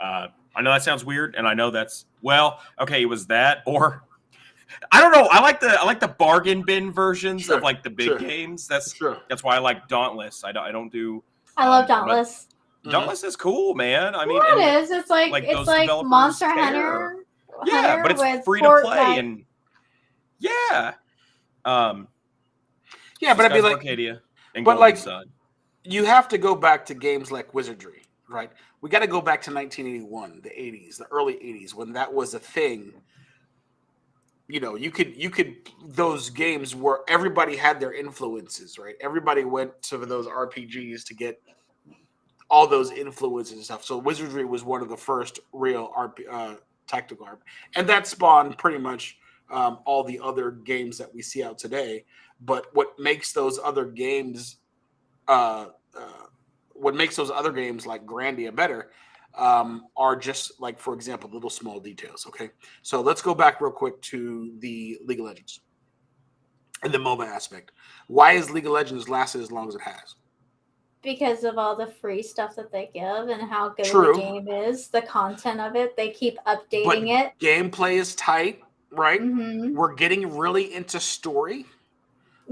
I know that sounds weird, and I know that's it was that, or I don't know. I like the bargain bin versions of like the big games. That's why I like Dauntless. I don't do. I love Dauntless. Dauntless is cool, man. I mean, it is. It's like Monster Hunter. Yeah, but it's free to play, and but I'd be like Arcadia and but like Sun. You have to go back to games like Wizardry, right? We got to go back to 1981, the 80s, the early 80s, when that was a thing. You could those games where everybody had their influences, right? Everybody went to those RPGs to get all those influences and stuff. So Wizardry was one of the first real tactical RPG, and that spawned pretty much all the other games that we see out today. But what makes those other games like Grandia better are just like, for example, little small details. Okay, so let's go back real quick to the League of Legends and the MOBA aspect. Why has League of Legends lasted as long as it has? Because of all the free stuff that they give and how good the game is, the content of it. They keep updating it. Gameplay is tight, right? Mm-hmm. We're getting really into story.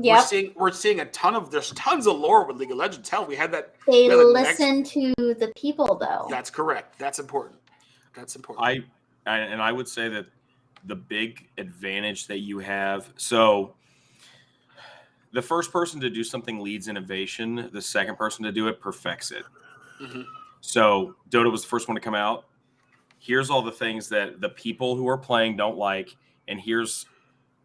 Yep. We're seeing there's tons of lore with League of Legends. Hell, we had that. They listen to the people, though. That's correct. That's important. I would say that the big advantage that you have, so the first person to do something leads innovation. The second person to do it perfects it. Mm-hmm. So Dota was the first one to come out. Here's all the things that the people who are playing don't like, and here's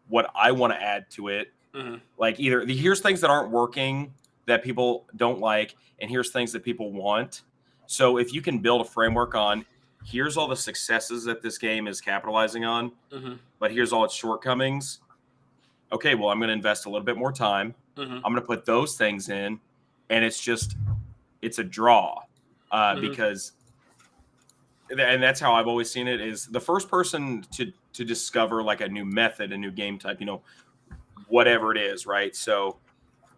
what I want to add to it. Mm-hmm. Like here's things that aren't working that people don't like, and here's things that people want. So if you can build a framework on here's all the successes that this game is capitalizing on, but here's all its shortcomings. Okay, well, I'm going to invest a little bit more time. I'm going to put those things in, and it's a draw because, and that's how I've always seen it, is the first person to discover like a new method, a new game type, whatever it is, right? So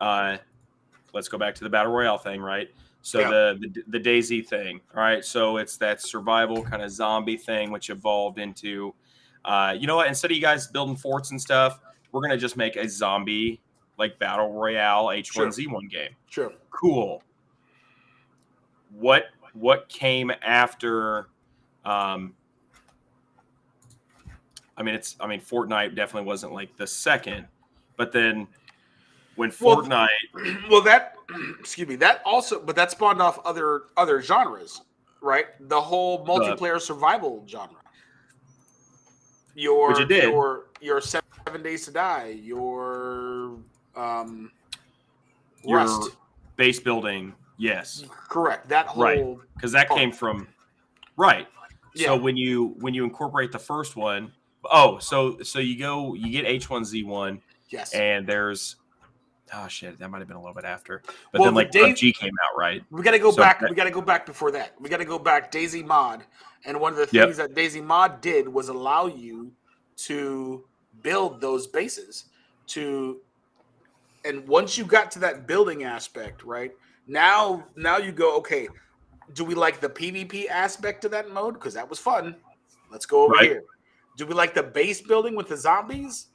let's go back to the Battle Royale thing, right? So the DayZ thing, all right? So it's that survival kind of zombie thing, which evolved into, you know what? Instead of you guys building forts and stuff, we're going to just make a zombie like Battle Royale H1Z1 game. Sure. Cool. What came after? Fortnite definitely wasn't like the second, but then when Fortnite, that spawned off other genres, right? The whole multiplayer survival genre. Which it did. Your 7 Days to Die, your Rust, base building, yes, correct. That whole right, because that came from right. Yeah. So when you incorporate the first one, so you get H1Z1, yes, and there's that might have been a little bit after, but well, then PUBG came out, right? We got to go back. We got to go back before that. We got to go back. DayZ Mod, and one of the things that DayZ Mod did was allow you to build those bases and once you got to that building aspect, right? Now you go, okay, do we like the PvP aspect of that mode? Because that was fun. Let's go over here. Do we like the base building with the zombies?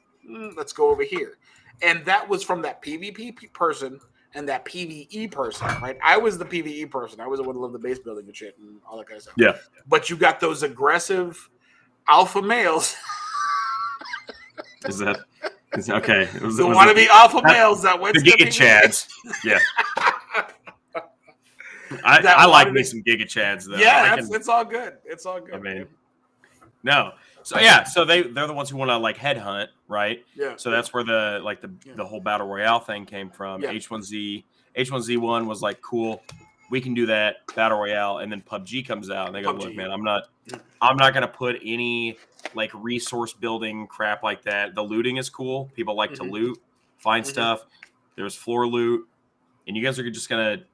Let's go over here. And that was from that PvP person and that PvE person, right? I was the PvE person. I was the one who loved the base building and shit and all that kind of stuff. Yeah. But you got those aggressive alpha males. Is okay? Who want to be alpha males that went the to Giga Chads? Yeah. I like me some Giga Chads though. Yeah, it's all good. It's all good. I mean, no. So yeah, so they're the ones who want to like headhunt, right? Yeah. So that's where the whole battle royale thing came from. Yeah. H1Z1 was like, cool, we can do that battle royale, and then PUBG comes out, and they go, look, man, I'm not gonna put any like resource building crap like that. The looting is cool. People like to loot, find stuff. There's floor loot, and you guys are just gonna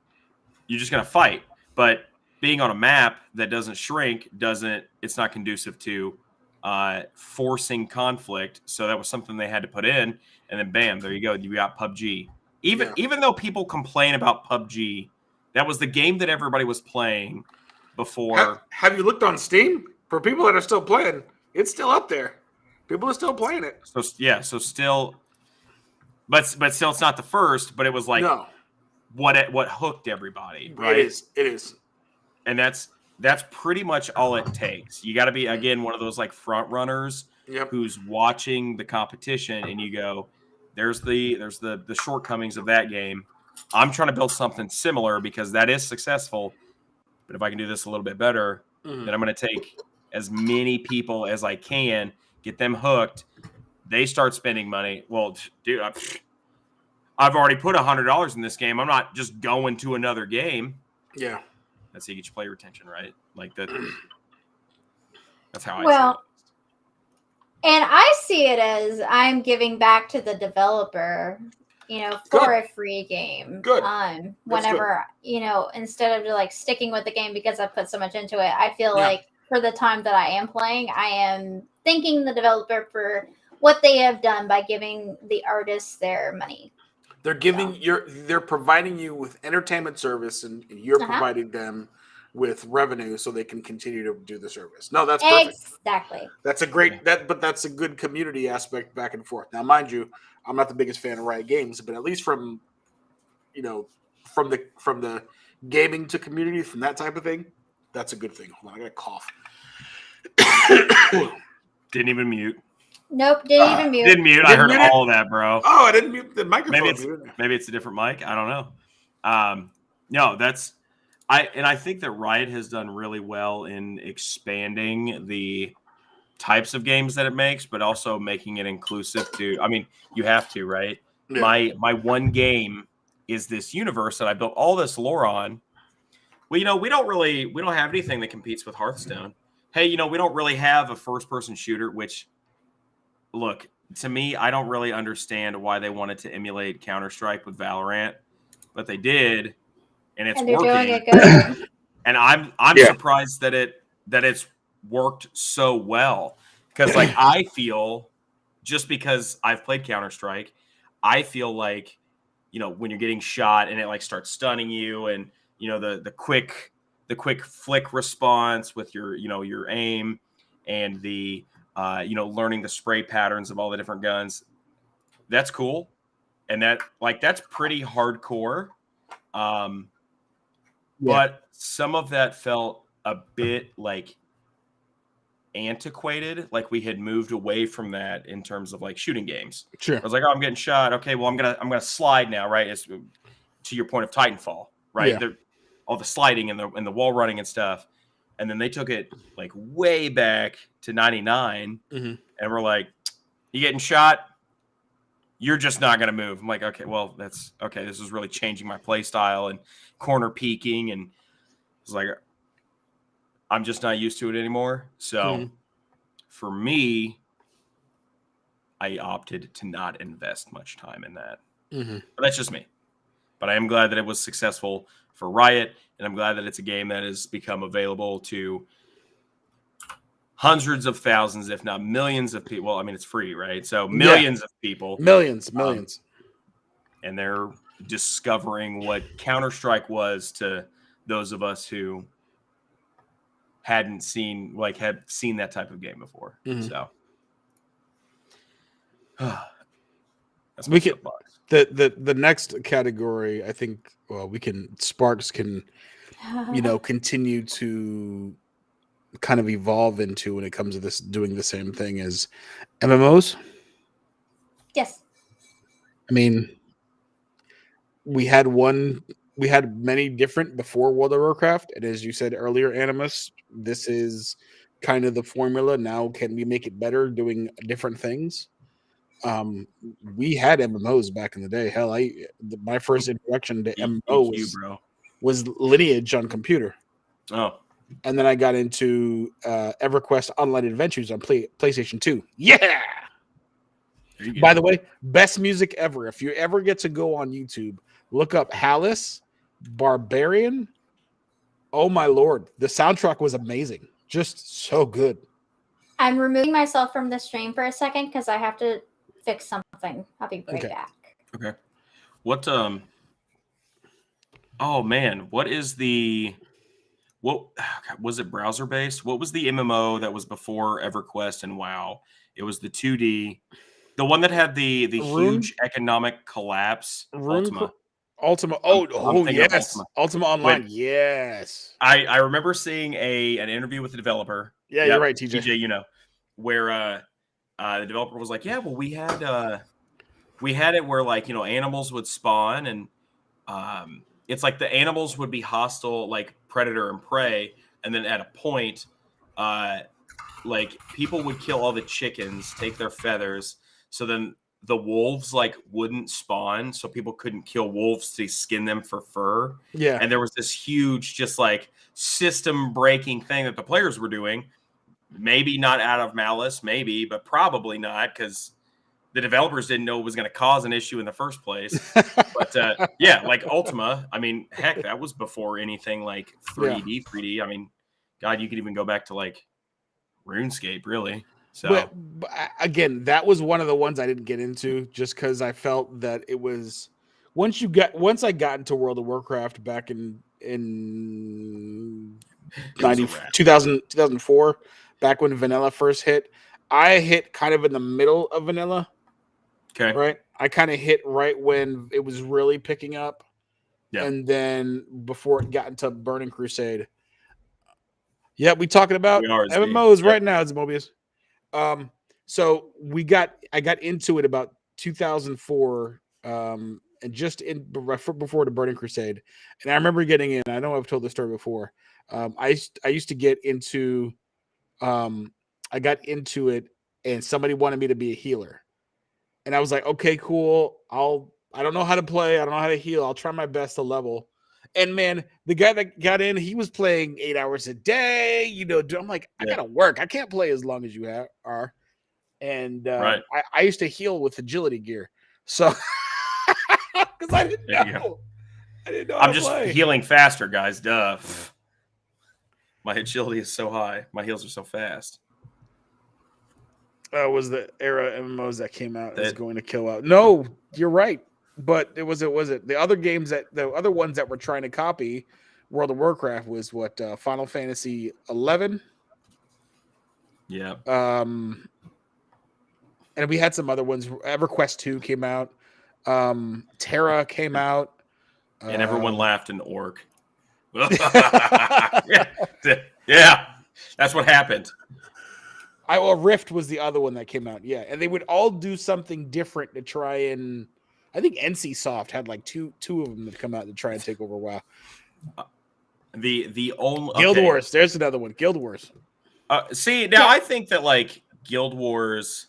fight. But being on a map that doesn't shrink it's not conducive to forcing conflict. So that was something they had to put in, and then bam, there you go. You got PUBG. Even though people complain about PUBG, that was the game that everybody was playing before. Have you looked on Steam? For people that are still playing, it's still up there. People are still playing it. So still, but still, it's not the first. But it was like what hooked everybody, right? It is, and that's pretty much all it takes. You got to be again one of those like front runners who's watching the competition, and you go, there's the shortcomings of that game. I'm trying to build something similar because that is successful. But if I can do this a little bit better, then I'm going to take as many people as I can, get them hooked. They start spending money. Well, dude, I've already put $100 in this game. I'm not just going to another game. Yeah. That's how you get your player retention, right? Like that. That's how I see it. And I see it as I'm giving back to the developer, for a free game. Good. Whenever, instead of like sticking with the game because I put so much into it, I feel like for the time that I am playing, I am thanking the developer for what they have done by giving the artists their money. They're providing you with entertainment service, and you're providing them with revenue so they can continue to do the service. No, that's perfect. Exactly. That's a great but that's a good community aspect back and forth. Now, mind you, I'm not the biggest fan of Riot Games, but at least from the gaming to community, from that type of thing, that's a good thing. Hold on, I got a cough. Didn't even mute. Nope, didn't even mute. Didn't mute. I heard all of that, bro. Oh, I didn't mute the microphone. Maybe it's a different mic. I don't know. No, I think that Riot has done really well in expanding the types of games that it makes, but also making it inclusive to. I mean, you have to, right? Yeah. My one game is this universe that I built all this lore on. Well, we don't have anything that competes with Hearthstone. hey, we don't really have a first-person shooter, which, look, to me, I don't really understand why they wanted to emulate Counter-Strike with Valorant, but they did, and it's And they're doing working. it good. And I'm Yeah. surprised that it's worked so well, because like I feel, just because I've played Counter-Strike, I feel like, when you're getting shot and it like starts stunning you, and the quick flick response with your aim, and the learning the spray patterns of all the different guns, that's cool, and that's pretty hardcore. Um, Yeah. but some of that felt a bit like antiquated, like we had moved away from that in terms of like shooting games. Sure. I was like, oh, I'm getting shot. Okay, well, I'm gonna slide now, right? It's to your point of Titanfall, right? Yeah. All the sliding and the wall running and stuff, and then they took it like way back to 99, Mhm. and we're like, you getting shot? You're just not gonna move. I'm like, okay, well, that's okay. This is really changing my play style and corner peeking, and it's like I'm just not used to it anymore. So Mhm. for me, I opted to not invest much time in that. Mhm. But that's just me. But I am glad that it was successful for Riot, and I'm glad that it's a game that has become available to hundreds of thousands, if not millions of people. Well, I mean, it's free, right? So millions of people. Millions. And they're discovering what Counter-Strike was to those of us who had seen that type of game before. Mhm. So that's my We can soapbox. the next category. I think. Well, Sparks can continue to kind of evolve into when it comes to this doing the same thing as MMOs. Yes. I mean, we had many different before World of Warcraft, and as you said earlier, Animus, this is kind of the formula. Now, can we make it better doing different things? We had MMOs back in the day. Hell, my first introduction to MMO EQ, bro. was Lineage on computer. Oh, And then I got into EverQuest Online Adventures on PlayStation 2. Yeah. By the way, best music ever. If you ever get to go on YouTube, look up Hallis Barbarian. Oh my lord, the soundtrack was amazing. Just so good. I'm removing myself from the stream for a second because I have to fix something. I'll be right Okay. back. Okay. What oh man, what was it, browser based? What was the MMO that was before EverQuest and WoW? It was the 2D, the one that had the Rune? huge economic collapse. Ultima. Ultima. I'm Oh thinking of yes. Ultima. Ultima Online. Yes. I remember seeing an interview with the developer. Yeah, Yep, you're right, TJ. TJ, where the developer was like, yeah, well, we had it where like animals would spawn, and it's like the animals would be hostile, like predator and prey, and then at a point, like people would kill all the chickens, take their feathers, so then the wolves like wouldn't spawn, so people couldn't kill wolves to skin them for fur. Yeah. And there was this huge, just like system breaking thing that the players were doing. Maybe not out of malice, maybe, but probably not, because the developers didn't know it was going to cause an issue in the first place. But yeah, like Ultima, I mean, heck, that was before anything like 3D. I mean, God, you could even go back to like RuneScape, really. So But again, that was one of the ones I didn't get into just because I felt that it was once I got into World of Warcraft back in 2004, back when vanilla first hit, I hit kind of in the middle of vanilla. okay, Right. I kind of hit right when it was really picking up. Yeah. And then before it got into Burning Crusade. Yeah, we talking about MMOs right now, it's Mobius. So I got into it about 2004, and just before the Burning Crusade, and I remember getting in. I know I've told this story before. I used to get into, I got into it, and somebody wanted me to be a healer, and I was like, okay, cool. I don't know how to play. I don't know how to heal. I'll try my best to level. And man, the guy that got in, he was playing 8 hours a day. You know, I'm like, I Yeah. gotta work. I can't play as long as you are. And Right. I used to heal with agility gear, so because I didn't There you go. know, I didn't know how I'm to just play. healing faster, guys. Duh. My agility is so high. My heals are so fast. Was the era MMOs that came out is That- going to kill out? No, you're right. But it was the other games the other ones that were trying to copy World of Warcraft was what Final Fantasy 11. Yeah. And we had some other ones. EverQuest 2 came out. Terra came out. And everyone laughed in Orc. yeah. Yeah. That's what happened. Rift was the other one that came out. Yeah, and they would all do something different to try and. I think NC Soft had like two of them that come out to try and take over WoW. The only Guild Wars. There's another one. Guild Wars. See, now I think that like Guild Wars,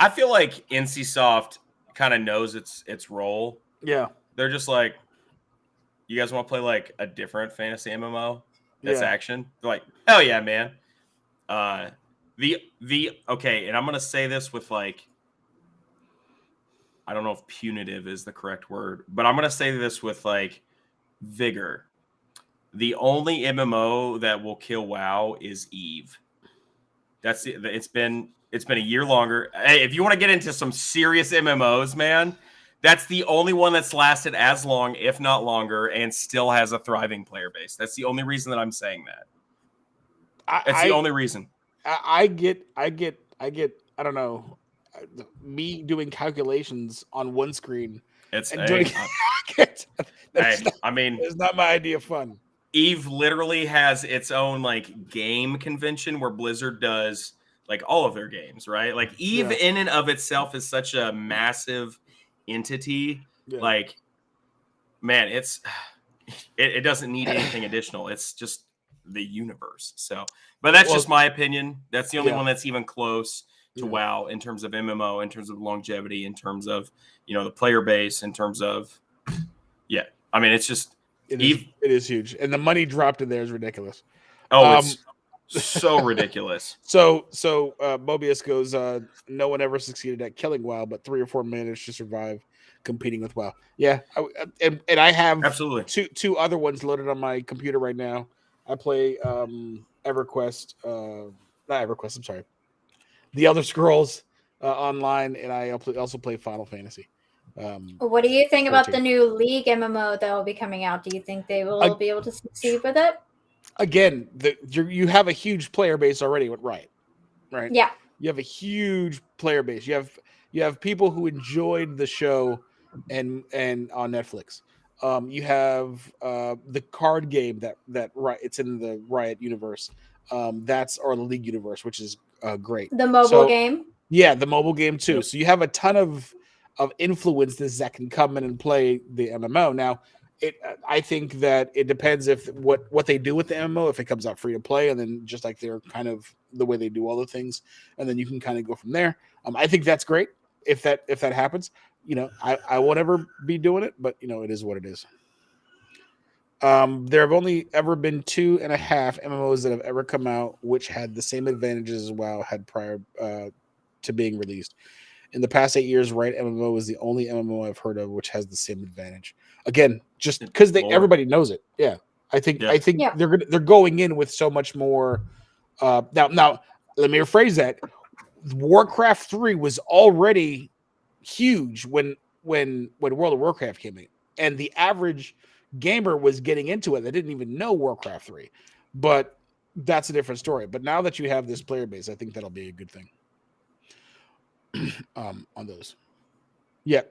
I feel like NCSoft kind of knows its role. Yeah. They're just like, you guys want to play like a different fantasy MMO that's action? They're like, hell yeah, man. Okay, and I'm gonna say this with like, I don't know if punitive is the correct word, but I'm gonna say this with like vigor. The only MMO that will kill WoW is Eve. That's it. It's been a year longer. Hey, if you want to get into some serious MMOs, man, that's the only one that's lasted as long, if not longer, and still has a thriving player base. That's the only reason that I'm saying that. That's the only reason. I get. I don't know. Me doing calculations on one screen. It's it's not my idea of fun. Eve literally has its own like game convention where Blizzard does like all of their games, right? Like Eve in and of itself is such a massive entity. Yeah. Like, man, it doesn't need anything additional. It's just the universe. So, but that's just my opinion. That's the only one that's even close to WoW in terms of MMO, in terms of longevity, in terms of, the player base, in terms of, I mean, it's just, it is huge. And the money dropped in there is ridiculous. Oh, it's so ridiculous. So Mobius goes, no one ever succeeded at killing WoW, but 3 or 4 managed to survive competing with WoW. Yeah. And I have absolutely two other ones loaded on my computer right now. I play EverQuest, not EverQuest, I'm sorry. The Elder Scrolls online, and I also play Final Fantasy. What do you think about the new League MMO that will be coming out? Do you think they will be able to succeed with it? Again, you have a huge player base already with Riot, right? Yeah, you have a huge player base. You have people who enjoyed the show, and on Netflix. You have the card game that it's in the Riot universe. Or the League universe, which is great. The mobile game. Yeah, the mobile game too. Yep. So you have a ton of influences that can come in and play the MMO. Now, I think that it depends if what they do with the MMO, if it comes out free to play, and then just like they're kind of the way they do all the things, and then you can kind of go from there. I think that's great if that happens. I won't ever be doing it, but it is what it is. There have only ever been 2.5 MMOs that have ever come out which had the same advantages as WoW had prior to being released. In the past 8 years, Riot MMO is the only MMO I've heard of which has the same advantage. Again, just because everybody knows it. Yeah, I think they're going in with so much more. Now, let me rephrase that. Warcraft 3 was already huge when World of Warcraft came in, and the average gamer was getting into it. They didn't even know Warcraft 3, but that's a different story. But now that you have this player base, I think that'll be a good thing. On those,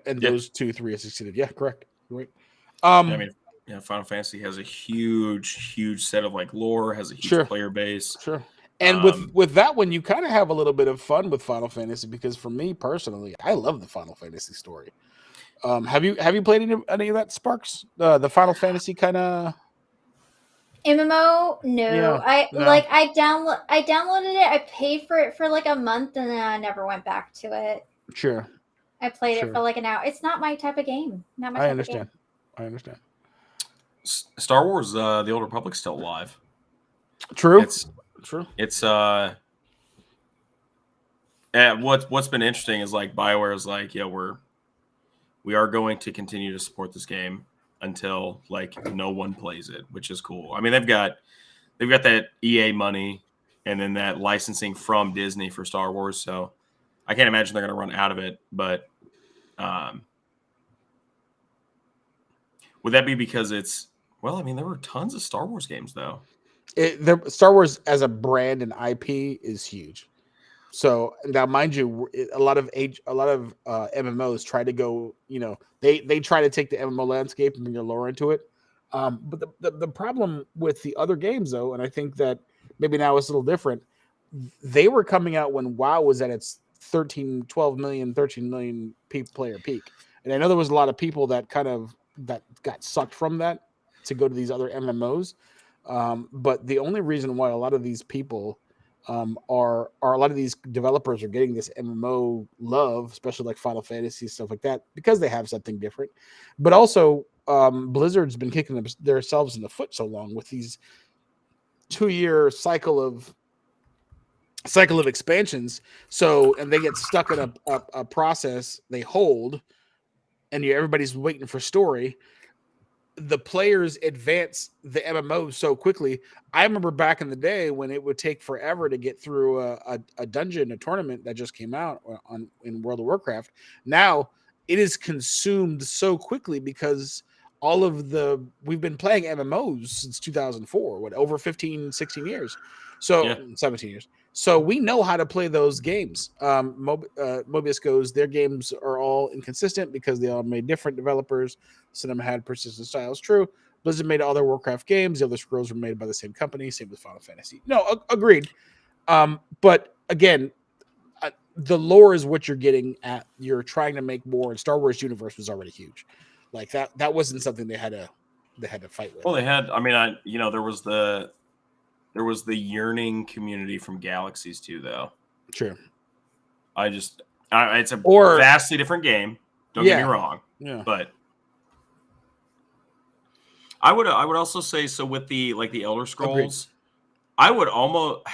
those 2, 3 has succeeded. Yeah, correct. Right. Final Fantasy has a huge set of like lore, has a huge player base. Sure. And with that one, you kind of have a little bit of fun with Final Fantasy because for me personally, I love the Final Fantasy story. Have you played any of that, Sparks? The Final Fantasy kind of MMO? No. I downloaded it. I paid for it for like a month and then I never went back to it. Sure. I played it for like an hour. It's not my type of game. Not my type of game. I understand. Star Wars: The Old Republic's still alive. True. It's true. It's what's been interesting is like BioWare is like, yeah, we are going to continue to support this game until like no one plays it, which is cool. I mean, they've got that EA money and then that licensing from Disney for Star Wars, so I can't imagine they're going to run out of it. But would that be because it's well? I mean, there were tons of Star Wars games though. Star Wars as a brand and IP is huge. So now, mind you, a lot of MMOs try to go. They try to take the MMO landscape and bring their lore into it. But the problem with the other games, though, and I think that maybe now it's a little different. They were coming out when WoW was at its 13 million player peak, and I know there was a lot of people that got sucked from that to go to these other MMOs. But the only reason why a lot of these people are a lot of these developers are getting this MMO love, especially like Final Fantasy stuff like that, because they have something different. But also, Blizzard's been kicking themselves in the foot so long with these 2-year cycle of expansions. So, and they get stuck in a process they hold, and everybody's waiting for story. The players advance the MMO so quickly. I remember back in the day when it would take forever to get through a dungeon, a tournament that just came out in World of Warcraft. Now it is consumed so quickly because we've been playing MMOs since 2004, over 16 years. So 17 years. So we know how to play those games. Mobius goes, their games are all inconsistent because they all made different developers. Some of them had persistent styles. True. Blizzard made all their Warcraft games. The other Scrolls were made by the same company. Same with Final Fantasy. No, agreed. But again, the lore is what you're getting at. You're trying to make more, and Star Wars universe was already huge. Like that wasn't something they had to fight with. Well, they had. I mean, there was the yearning community from Galaxies too, though. True. It's a vastly different game. Don't get me wrong. Yeah. But I would also say so with the Elder Scrolls. Agreed. I would almost.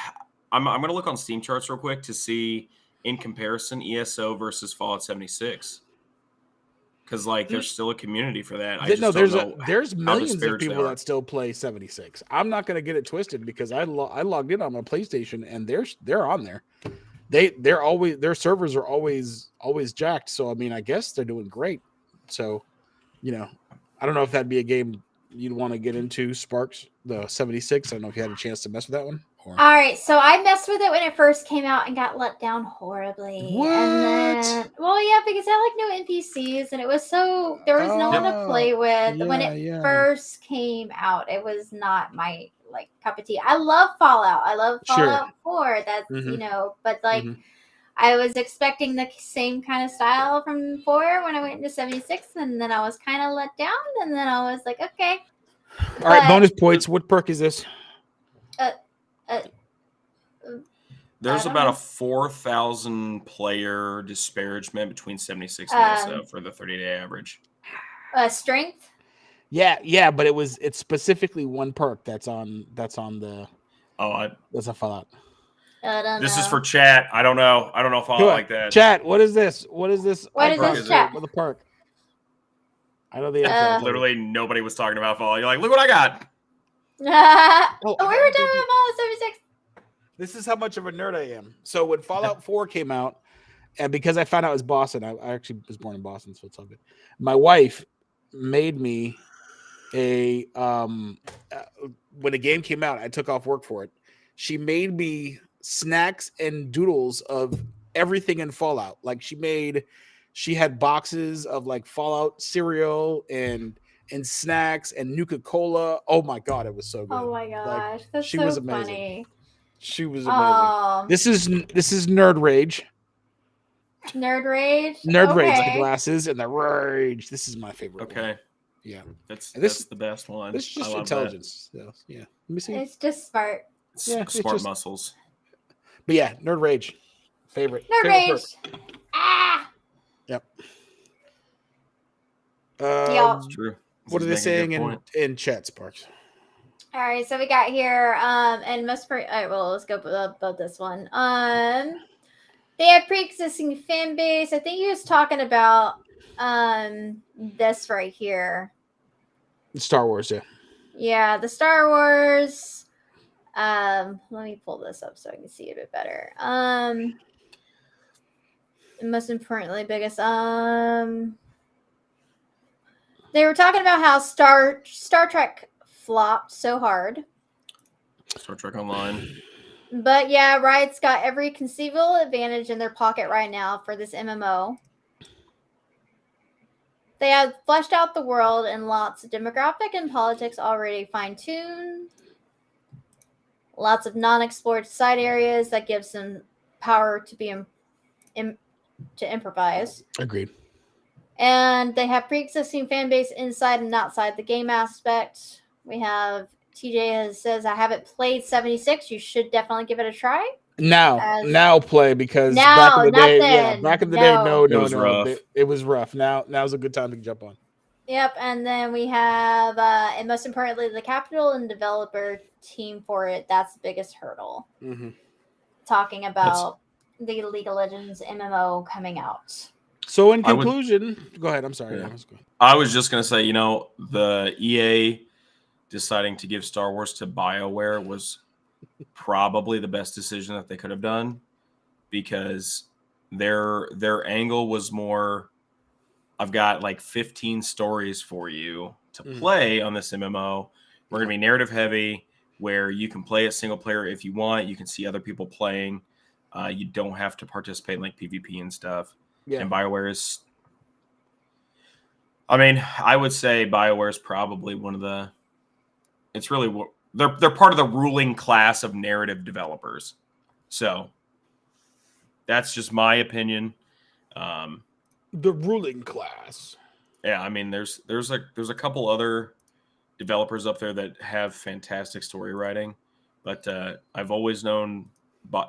I'm going to look on Steam charts real quick to see in comparison ESO versus Fallout 76. Because there's still a community for that. There's millions of people that still play 76. I'm not going to get it twisted because I logged in on my PlayStation and they're on there. Their servers are always jacked. So I mean, I guess they're doing great. So, I don't know if that'd be a game you'd want to get into, Sparks, the 76. I don't know if you had a chance to mess with that one. All right, so I messed with it when it first came out and got let down horribly. What? And then, because I had no NPCs and there was no one to play with. When it first came out, it was not my cup of tea. I love Fallout. I love Fallout 4. That's but I was expecting the same kind of style from 4 when I went into 76, and then I was kind of let down, and then I was like, okay. All right, bonus points. What perk is this? There's about a 4,000 player disparagement between 76 and ESO for the 30-day average. Strength? Yeah, but it's specifically one perk that's on the that's a Fallout. This is for chat. I don't know Fallout like that. Chat, what is this? What is this? What is this, chat? With a perk. I know the answer. Literally nobody was talking about Fallout. You're like, look what I got. We were talking about Fallout 76. This is how much of a nerd I am. So when Fallout 4 came out, and because I found out it was Boston, I actually was born in Boston, so it's all good. My wife made me when the game came out, I took off work for it. She made me snacks and doodles of everything in Fallout. She had boxes of Fallout cereal and snacks and Nuka-Cola. Oh my god, it was so good. Oh my gosh, that's she so was amazing. Funny. She was amazing. This is Nerd Rage. Nerd Rage? Nerd Rage, the glasses and the rage. This is my favorite. Okay. One. Yeah. That's the best one. This is just intelligence. So, yeah. Let me see. It's just smart. Smart muscles. But yeah, Nerd Rage. Favorite. Nerd Rage. Ah! Yep. It's true. What are they He's making a saying good in, point. in chat, Sparks? All right, so we got here, and all right, well, let's go about this one. They have pre-existing fan base. I think he was talking about this right here. Star Wars, yeah. Yeah, the Star Wars. Let me pull this up so I can see it a bit better. Most importantly, biggest they were talking about how Star Trek flopped so hard. Star Trek Online. But yeah, Riot's got every conceivable advantage in their pocket right now for this MMO. They have fleshed out the world and lots of demographic and politics already fine-tuned. Lots of non-explored side areas that gives them power to be to improvise. Agreed. And they have pre-existing fan base inside and outside the game aspect. We have TJ says, I haven't played 76. You should definitely give it a try. Now play, because now, back in the not day, then. back in the No. day, no, It was rough. it was rough. Now's a good time to jump on. Yep, and then we have, and most importantly, the capital and developer team for it. That's the biggest hurdle. Mm-hmm. Talking about the League of Legends MMO coming out. So in conclusion, go ahead. I'm sorry. Yeah. I was just going to say, the EA deciding to give Star Wars to BioWare was probably the best decision that they could have done, because their angle was more, I've got like 15 stories for you to play on this MMO. We're going to be narrative heavy, where you can play it single player if you want. You can see other people playing. You don't have to participate in like PvP and stuff. Yeah. And BioWare is, I would say BioWare is probably one of the, it's really, they're part of the ruling class of narrative developers. So that's just my opinion. The ruling class. Yeah, there's a couple other developers up there that have fantastic story writing, but I've always known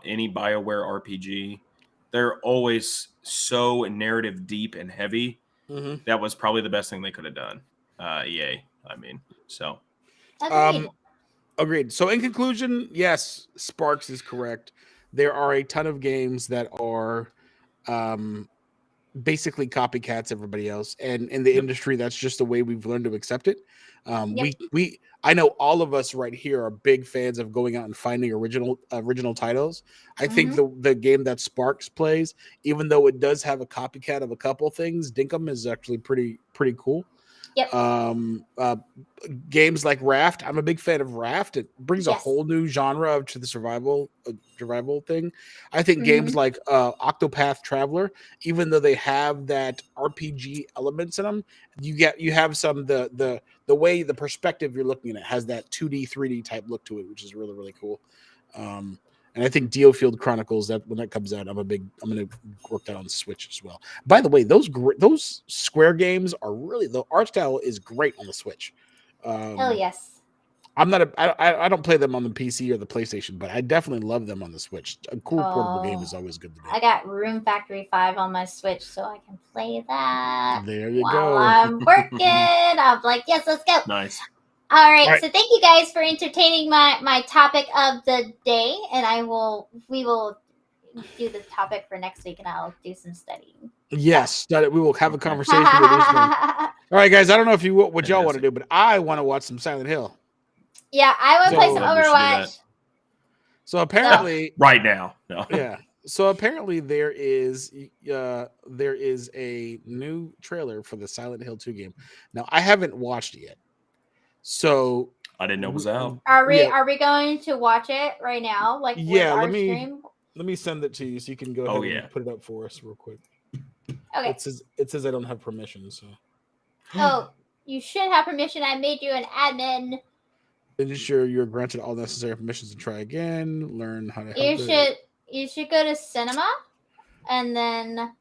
any BioWare RPG, they're always so narrative deep and heavy. Mm-hmm. That was probably the best thing they could have done. EA, so. Agreed. So in conclusion, yes, Sparks is correct. There are a ton of games that are basically copycats everybody else, and in the industry, that's just the way we've learned to accept it. I know all of us right here are big fans of going out and finding original titles. I think the game that Sparks plays, even though it does have a copycat of a couple things, Dinkum is actually pretty cool. Yep. Games like Raft, I'm a big fan of Raft. It brings a whole new genre to the survival thing. I think games like Octopath Traveler, even though they have that RPG elements in them, you have some the way the perspective you're looking at it has that 2D 3D type look to it, which is really, really cool. And I think Diofield Chronicles, that when that comes out, I'm going to work that on Switch as well. By the way, those Square games are really, the art style is great on the Switch. Hell yes. I don't play them on the PC or the PlayStation, but I definitely love them on the Switch. A cool portable game is always good to do. I got Room Factory 5 on my Switch, so I can play that. There you while go. I'm working. I'm like, yes, let's go. Nice. All right, so thank you guys for entertaining my topic of the day, and we will do the topic for next week, and I'll do some studying. Yes, we will have a conversation with this one. All right, guys, I don't know what y'all want to do, but I want to watch some Silent Hill. Yeah, I want to play some Overwatch. So apparently, right now, no. Yeah. So apparently there is a new trailer for the Silent Hill 2 game. Now I haven't watched it yet. So I didn't know it was out. Are we going to watch it right now? Like, yeah, with our stream? Let me send it to you so you can go ahead and put it up for us real quick. Okay. It says I don't have permission, so. Oh, you should have permission. I made you an admin. Ensure you're granted all necessary permissions to try again. Learn how to help You should go to cinema, and then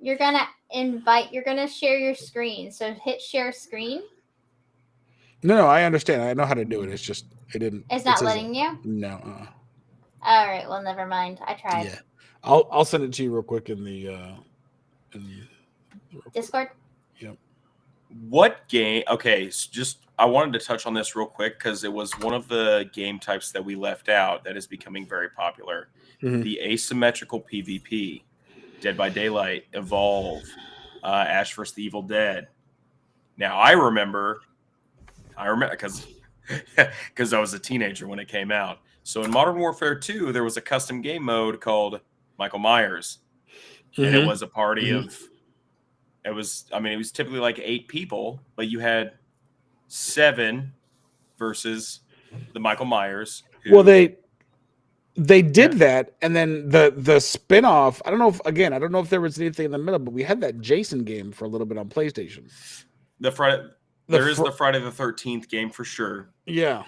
you're gonna share your screen. So hit share screen. No, I understand. I know how to do it. It's just It's not letting you? No. All right. Well, never mind. I tried. Yeah. I'll send it to you real quick in the Discord. Yep. What game? Okay, so just I wanted to touch on this real quick because it was one of the game types that we left out that is becoming very popular. Mhm. The asymmetrical PvP, Dead by Daylight, Evolve, Ash vs. the Evil Dead. Now I remember because I was a teenager when it came out. So in Modern Warfare 2, there was a custom game mode called Michael Myers, and it was a party of. It was typically like 8 people, but you had 7 versus the Michael Myers. Well, they did that, and then the spin-off, I don't know if there was anything in the middle, but we had that Jason game for a little bit on PlayStation. The Friday the Friday the 13th game for sure. Yeah.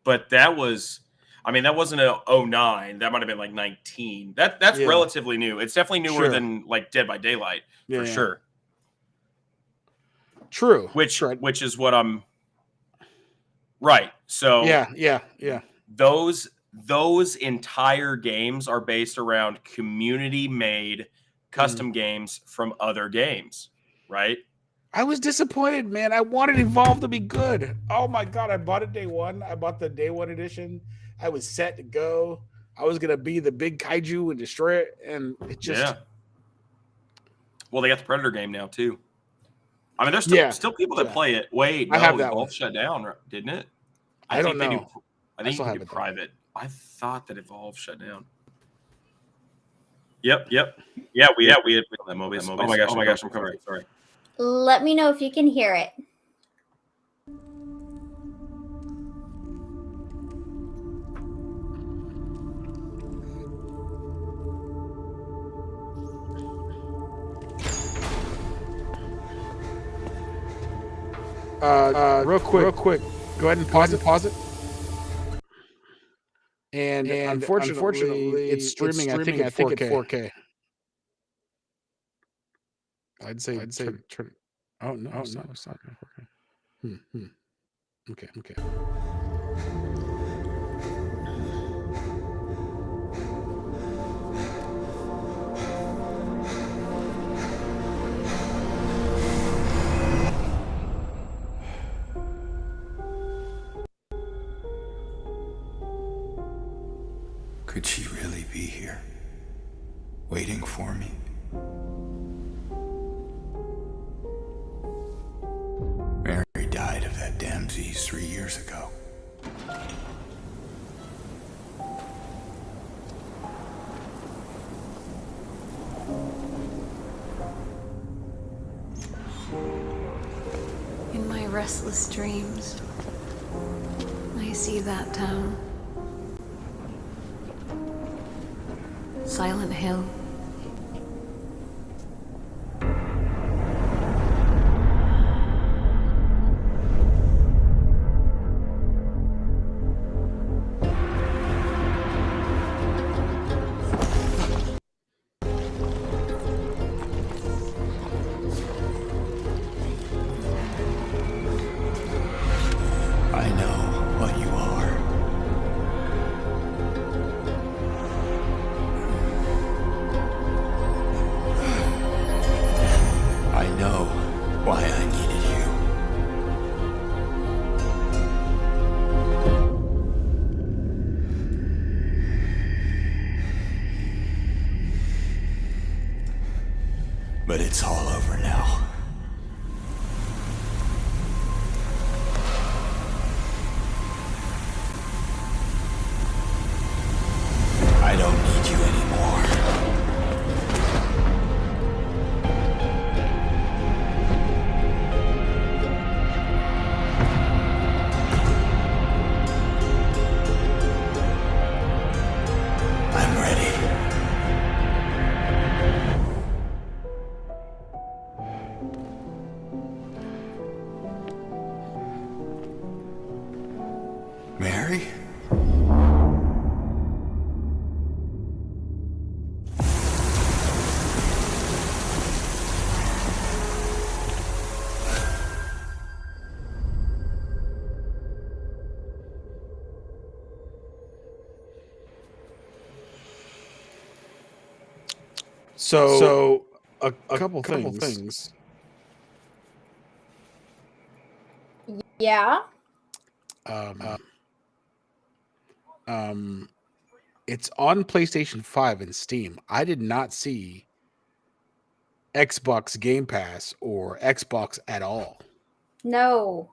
But that wasn't a 09. That might have been like 19. That's relatively new. It's definitely newer than like Dead by Daylight for sure. True. Which is what I'm right. So yeah. Those entire games are based around community-made custom games from other games, right? I was disappointed, man. I wanted Evolve to be good. Oh my god, I bought it day one. I bought the day one edition. I was set to go. I was gonna be the big kaiju and destroy it, and it just Well, they got the Predator game now too. I mean, there's still people that play it. Wait, no, I have that Evolve one. shut down, didn't it? I don't know. I think you can do private. I thought that Evolve shut down. Yep. Yeah, we had that Mobius. Oh my gosh, I'm covering. Sorry. Let me know if you can hear it. Real quick. Go ahead and pause it. And unfortunately, it's streaming. I think at 4K. I'd say. Turn. Oh no, it's not 4K. Okay. Could she really be here, waiting for me? Mary died of that damn disease 3 years ago. In my restless dreams, I see that town. Silent Hill. I know what you are. I know why I needed you. But it's all over now. I don't need you anymore. I'm ready. Mary? So a couple things. Yeah. It's on PlayStation 5 and Steam. I did not see Xbox Game Pass or Xbox at all. No.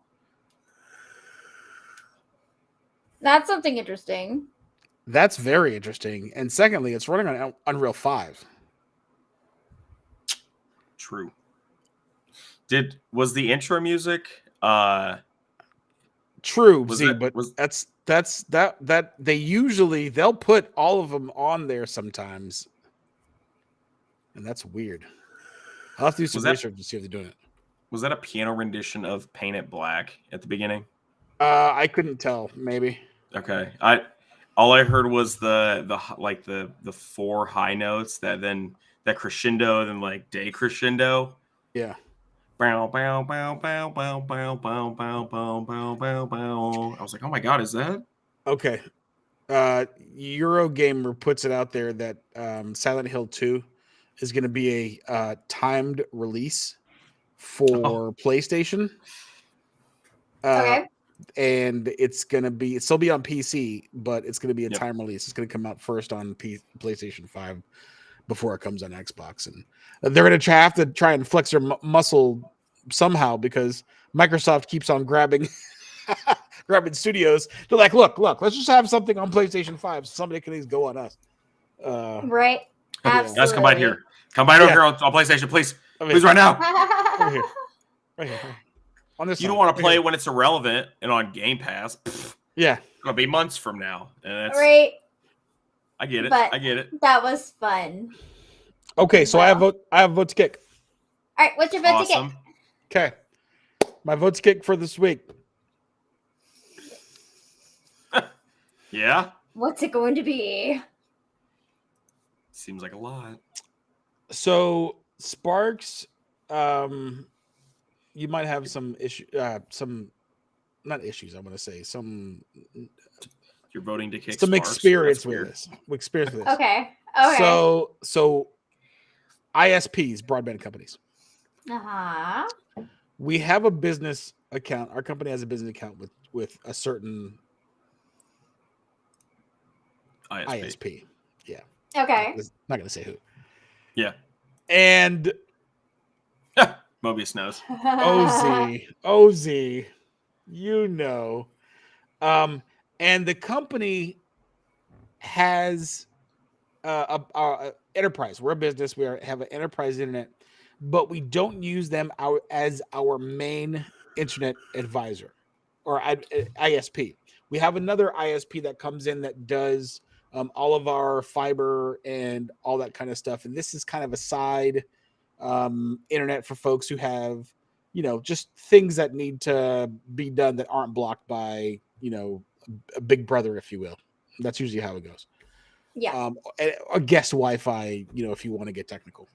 That's something interesting. That's very interesting. And secondly, it's running on Unreal 5. True. Was the intro music True, Was Z, that- but was- that they'll put all of them on there sometimes. And that's weird. I'll have to do some Was that- research to see if they're doing it. was that a piano rendition of Paint It Black at the beginning? I couldn't tell, maybe. Okay. All I heard was the four high notes that crescendo, then like decrescendo. Yeah. Bow, bow, bow, bow, bow, bow, bow, bow, bow, bow, bow, bow. I was like, oh my god, is that? Okay. Eurogamer puts it out there that Silent Hill 2 is going to be a timed release for PlayStation. Okay. And it's going to be still be on PC, but it's going to be a Yep. time release. It's going to come out first on PlayStation 5 before it comes on Xbox. And they're going to have to try and flex their muscle somehow because Microsoft keeps on grabbing studios. They're like, look, let's just have something on PlayStation 5 so somebody can go on us. Right. Absolutely. Guys, come by here. Come by over here on PlayStation, please. Please, right now. Over here. Right here. On this You side. don't want to Right play here. when it's irrelevant and on Game Pass. Pfft, Yeah. it'll be months from now. And that's, Right. I get it. But- I get it. That was fun. Okay, so I have vote to kick. All right. What's your vote to Awesome. get? Okay. My vote to kick for this week. Yeah. What's it going to be? Seems like a lot. So Sparks, you might have some issue, not issues. I want to say some You're voting to kick some Sparks. experience That's with weird. this. Experience with this. Okay. So ISPs, broadband companies. Uh-huh. We have a business account. Our company has a business account with a certain ISP. Yeah. Okay. Not gonna say who. Yeah. And Mobius knows. OZ, you know. And the company has a enterprise. We're a business. Have an enterprise internet, but we don't use them as our main internet advisor or ISP. We have another ISP that comes in that does all of our fiber and all that kind of stuff. And this is kind of a side internet for folks who have, just things that need to be done that aren't blocked by, a big brother, if you will. That's usually how it goes. Yeah. A guest Wi-Fi, if you want to get technical.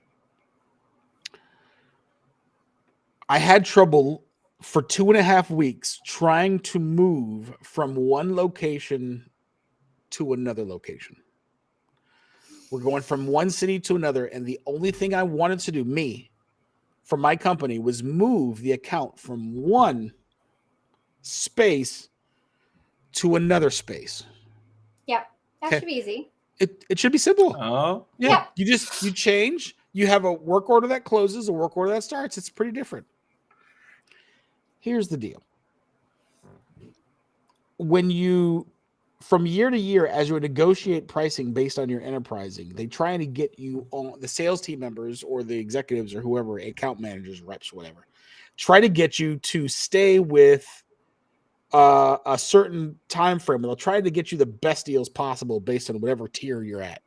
I had trouble for 2.5 weeks trying to move from one location to another location. We're going from one city to another, and the only thing I wanted to do, for my company, was move the account from one space to another space. Yep. That Okay. should be easy. It should be simple. Oh. Yeah. You change. You have a work order that closes, a work order that starts. It's pretty different. Here's the deal. From year to year, as you negotiate pricing based on your enterprising, they try to get you on the sales team members or the executives or whoever, account managers, reps, whatever, try to get you to stay with a certain time frame. They'll try to get you the best deals possible based on whatever tier you're at.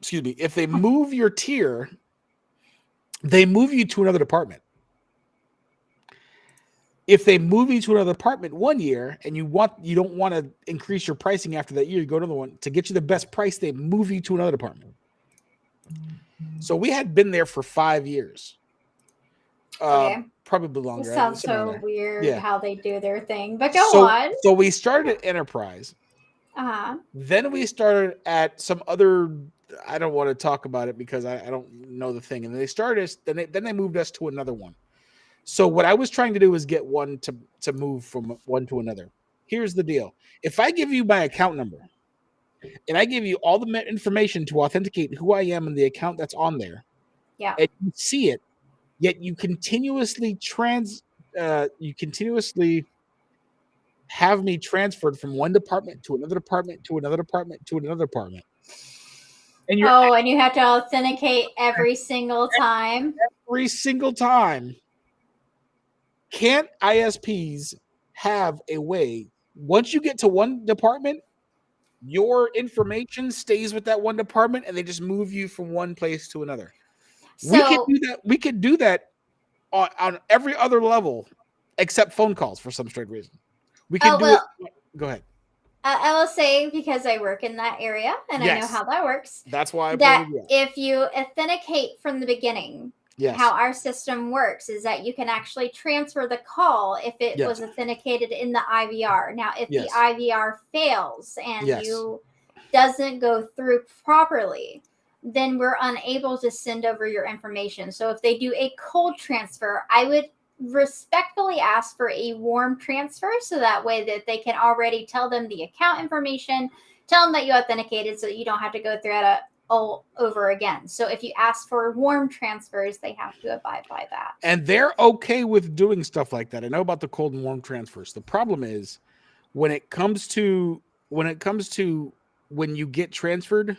Excuse me. If they move your tier, they move you to another department. If they move you to another department 1 year and you don't want to increase your pricing after that year, you go to another one to get you the best price. They move you to another department. So we had been there for 5 years. Okay. Probably It longer. sounds somewhere so there. weird Yeah. how they do their thing. But go on. So we started at Enterprise. Uh-huh. Then we started at some other. I don't want to talk about it because I don't know the thing. And then they moved us to another one. So what I was trying to do is get one to move from one to another. Here's the deal. If I give you my account number and I give you all the information to authenticate who I am and the account that's on there, Yeah. and you see it, yet you continuously have me transferred from one department to another department to another department to another department. And you're and you have to authenticate every single time. every single time. Can't ISPs have a way, once you get to one department, your information stays with that one department and they just move you from one place to another? We can So do that. We can do that on every other level except phone calls for some strange reason. We can do it. Go ahead. I will say, because I work in that area and I know Yes. how that works, That's why I that pointed you out. if you authenticate from the beginning, Yes. how our system works is that you can actually transfer the call if it Yes. was authenticated in the IVR. Now, if Yes. the IVR fails and Yes. you doesn't go through properly, then we're unable to send over your information. So if they do a cold transfer, I would respectfully ask for a warm transfer, so that way that they can already tell them the account information, tell them that you authenticated, so that you don't have to go through it all over again. So if you ask for warm transfers, they have to abide by that. And they're okay with doing stuff like that. I know about the cold and warm transfers. The problem is when it comes to when you get transferred,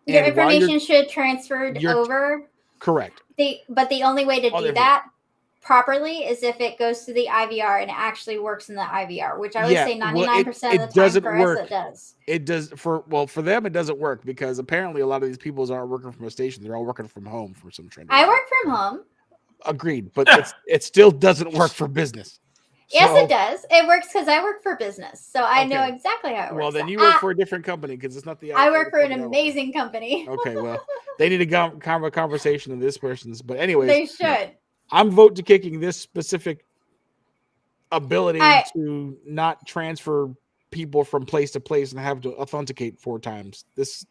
Your and while information should transferred over. Correct. But the only way to do different. that properly is if it goes to the IVR and it actually works in the IVR, which I would say 99% of the time for us it does. It does for them. It doesn't work because apparently a lot of these people aren't working from a station; they're all working from home for some trend. I work from home. Agreed, but it still doesn't work for business. Yes, it does. It works because I work for business, so I know exactly how it works. Well, then you work for a different company because it's not the. I work for an amazing company. Okay, well, they need to have a conversation in this person's. But anyways, they should. I'm vote to kicking this specific ability to not transfer people from place to place and have to authenticate 4 times. This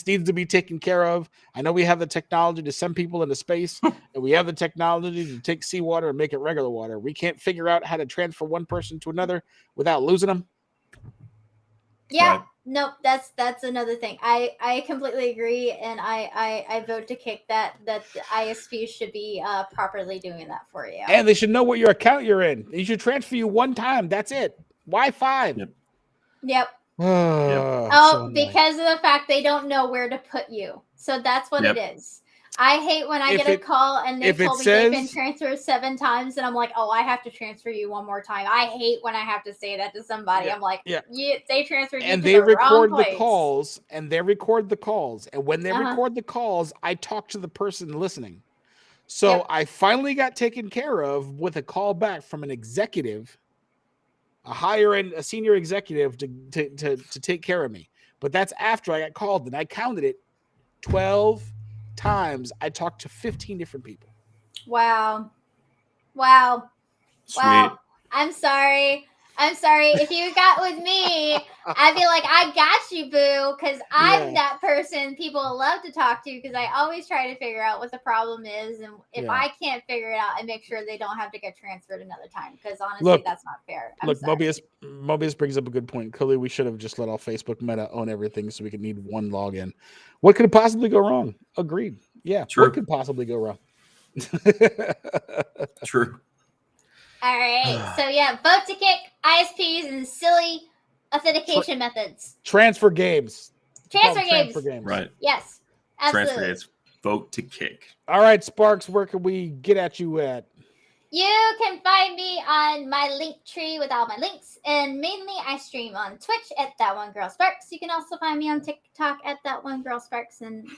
needs to be taken care of. I know we have the technology to send people into space, and we have the technology to take seawater and make it regular water. We can't figure out how to transfer one person to another without losing them. Yeah. Right. Nope, that's another thing. I completely agree, and I vote to kick that the ISPs should be properly doing that for you. And they should know what your account you're in. They should transfer you 1 time. That's it. Why 5? Yep. So because of the fact they don't know where to put you. So that's what it is. I hate when I get a call and they told me they've been transferred 7 times and I'm like, oh, I have to transfer you 1 more time. I hate when I have to say that to somebody. I'm like, they transferred you and to they the record wrong the place. calls and they record the calls. And when they record the calls, I talk to the person listening. So I finally got taken care of with a call back from an executive, a senior executive to take care of me. But that's after I got called and I counted it 12 times. I talked to 15 different people. Wow. Sweet. Wow. I'm sorry. If you got with me, I'd be like, I got you, boo, because I'm that person people love to talk to because I always try to figure out what the problem is. And if I can't figure it out, I make sure they don't have to get transferred another time because honestly, that's not fair. Mobius brings up a good point. Clearly, we should have just let all Facebook Meta own everything so we could need 1 login. What could possibly go wrong? Agreed. Yeah. True. What could possibly go wrong? True. All right. So vote to kick ISPs and silly authentication methods. Transfer games. Transfer games. Right. Yes. Absolutely. Transfer games. Vote to kick. All right, Sparks, where can we get at you at? You can find me on my link tree with all my links, and mainly I stream on Twitch at That One Girl Sparks. You can also find me on TikTok at That One Girl Sparks, and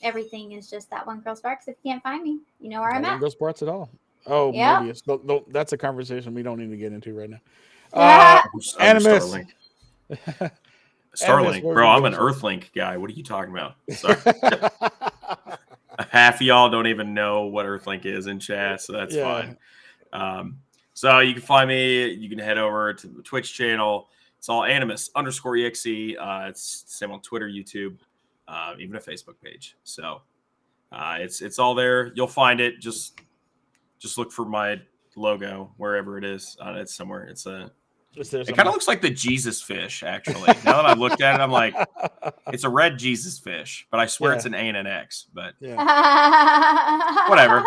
everything is just That One Girl Sparks. If you can't find me, you know where I'm at. One Girl Sparks at all. Oh, Mobius. No, that's a conversation we don't need to get into right now. Animus. Starlink, bro. I'm an Earthlink guy. What are you talking about? Sorry. Half of y'all don't even know what Earthlink is in chat, so that's fine. So you can find me. You can head over to the Twitch channel. It's all Animus_EXE. It's the same on Twitter, YouTube, even a Facebook page. So it's all there. You'll find it. Just Just look for my logo wherever it is. It's somewhere. It kind of looks like the Jesus fish, actually. Now that I've looked at it, I'm like, it's a red Jesus fish, but I swear it's an A and an X. But whatever,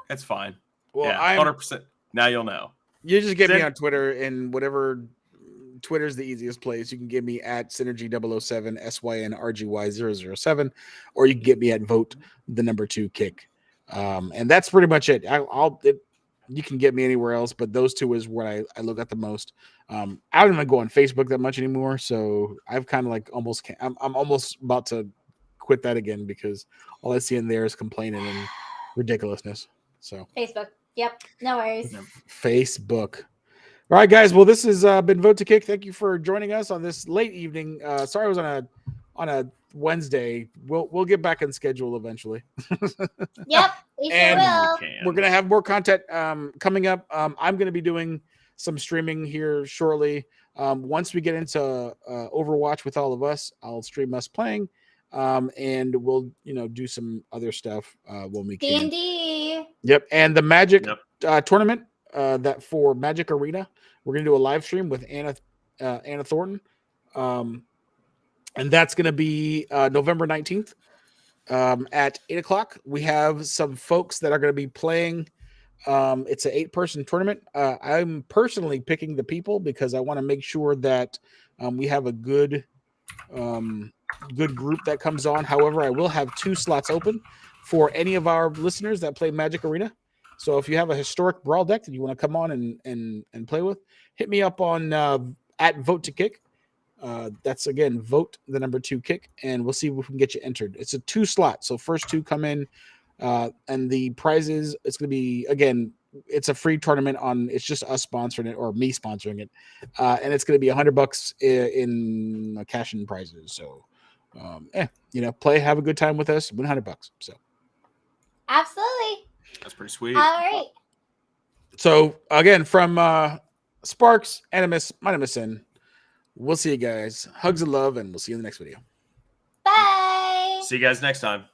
it's fine. Well, yeah, 100%. Now you'll know. You just get me on Twitter, and whatever Twitter's the easiest place. You can get me at Synergy007 SYNRGY007, or you can get me at Vote the number 2 Kick. And that's pretty much it. You can get me anywhere else, but those two is what I look at the most. I don't even go on Facebook that much anymore, so I've kind of like I'm almost about to quit that again because all I see in there is complaining and ridiculousness. So Facebook. Yep. No worries. Facebook. All right, guys. Well, this has been Vote to Kick. Thank you for joining us on this late evening. Sorry, I was on a Wednesday. We'll get back on schedule eventually. Yep, we sure will. We're gonna have more content coming up. I'm gonna be doing some streaming here shortly. Once we get into Overwatch with all of us, I'll stream us playing, and we'll do some other stuff when we can. D&D. Yep, and the Magic tournament that for Magic Arena, we're gonna do a live stream with Anna Thornton. And that's going to be November 19th at 8 o'clock. We have some folks that are going to be playing. It's an 8-person tournament. I'm personally picking the people because I want to make sure that we have a good group that comes on. However, I will have 2 slots open for any of our listeners that play Magic Arena. So if you have a historic Brawl deck that you want to come on and play with, hit me up on at Vote to Kick. That's again Vote the number 2 Kick, and we'll see if we can get you entered. It's a 2 slot, so first 2 come in, and the prizes. It's going to be again. It's a free tournament on. It's just us sponsoring it or me sponsoring it, and it's going to be $100 in cash and prizes. So, play, have a good time with us, win $100. So, absolutely, that's pretty sweet. All right. So again, from Sparks, Animus, my name is Sin. We'll see you guys. Hugs and love, and we'll see you in the next video. Bye. See you guys next time.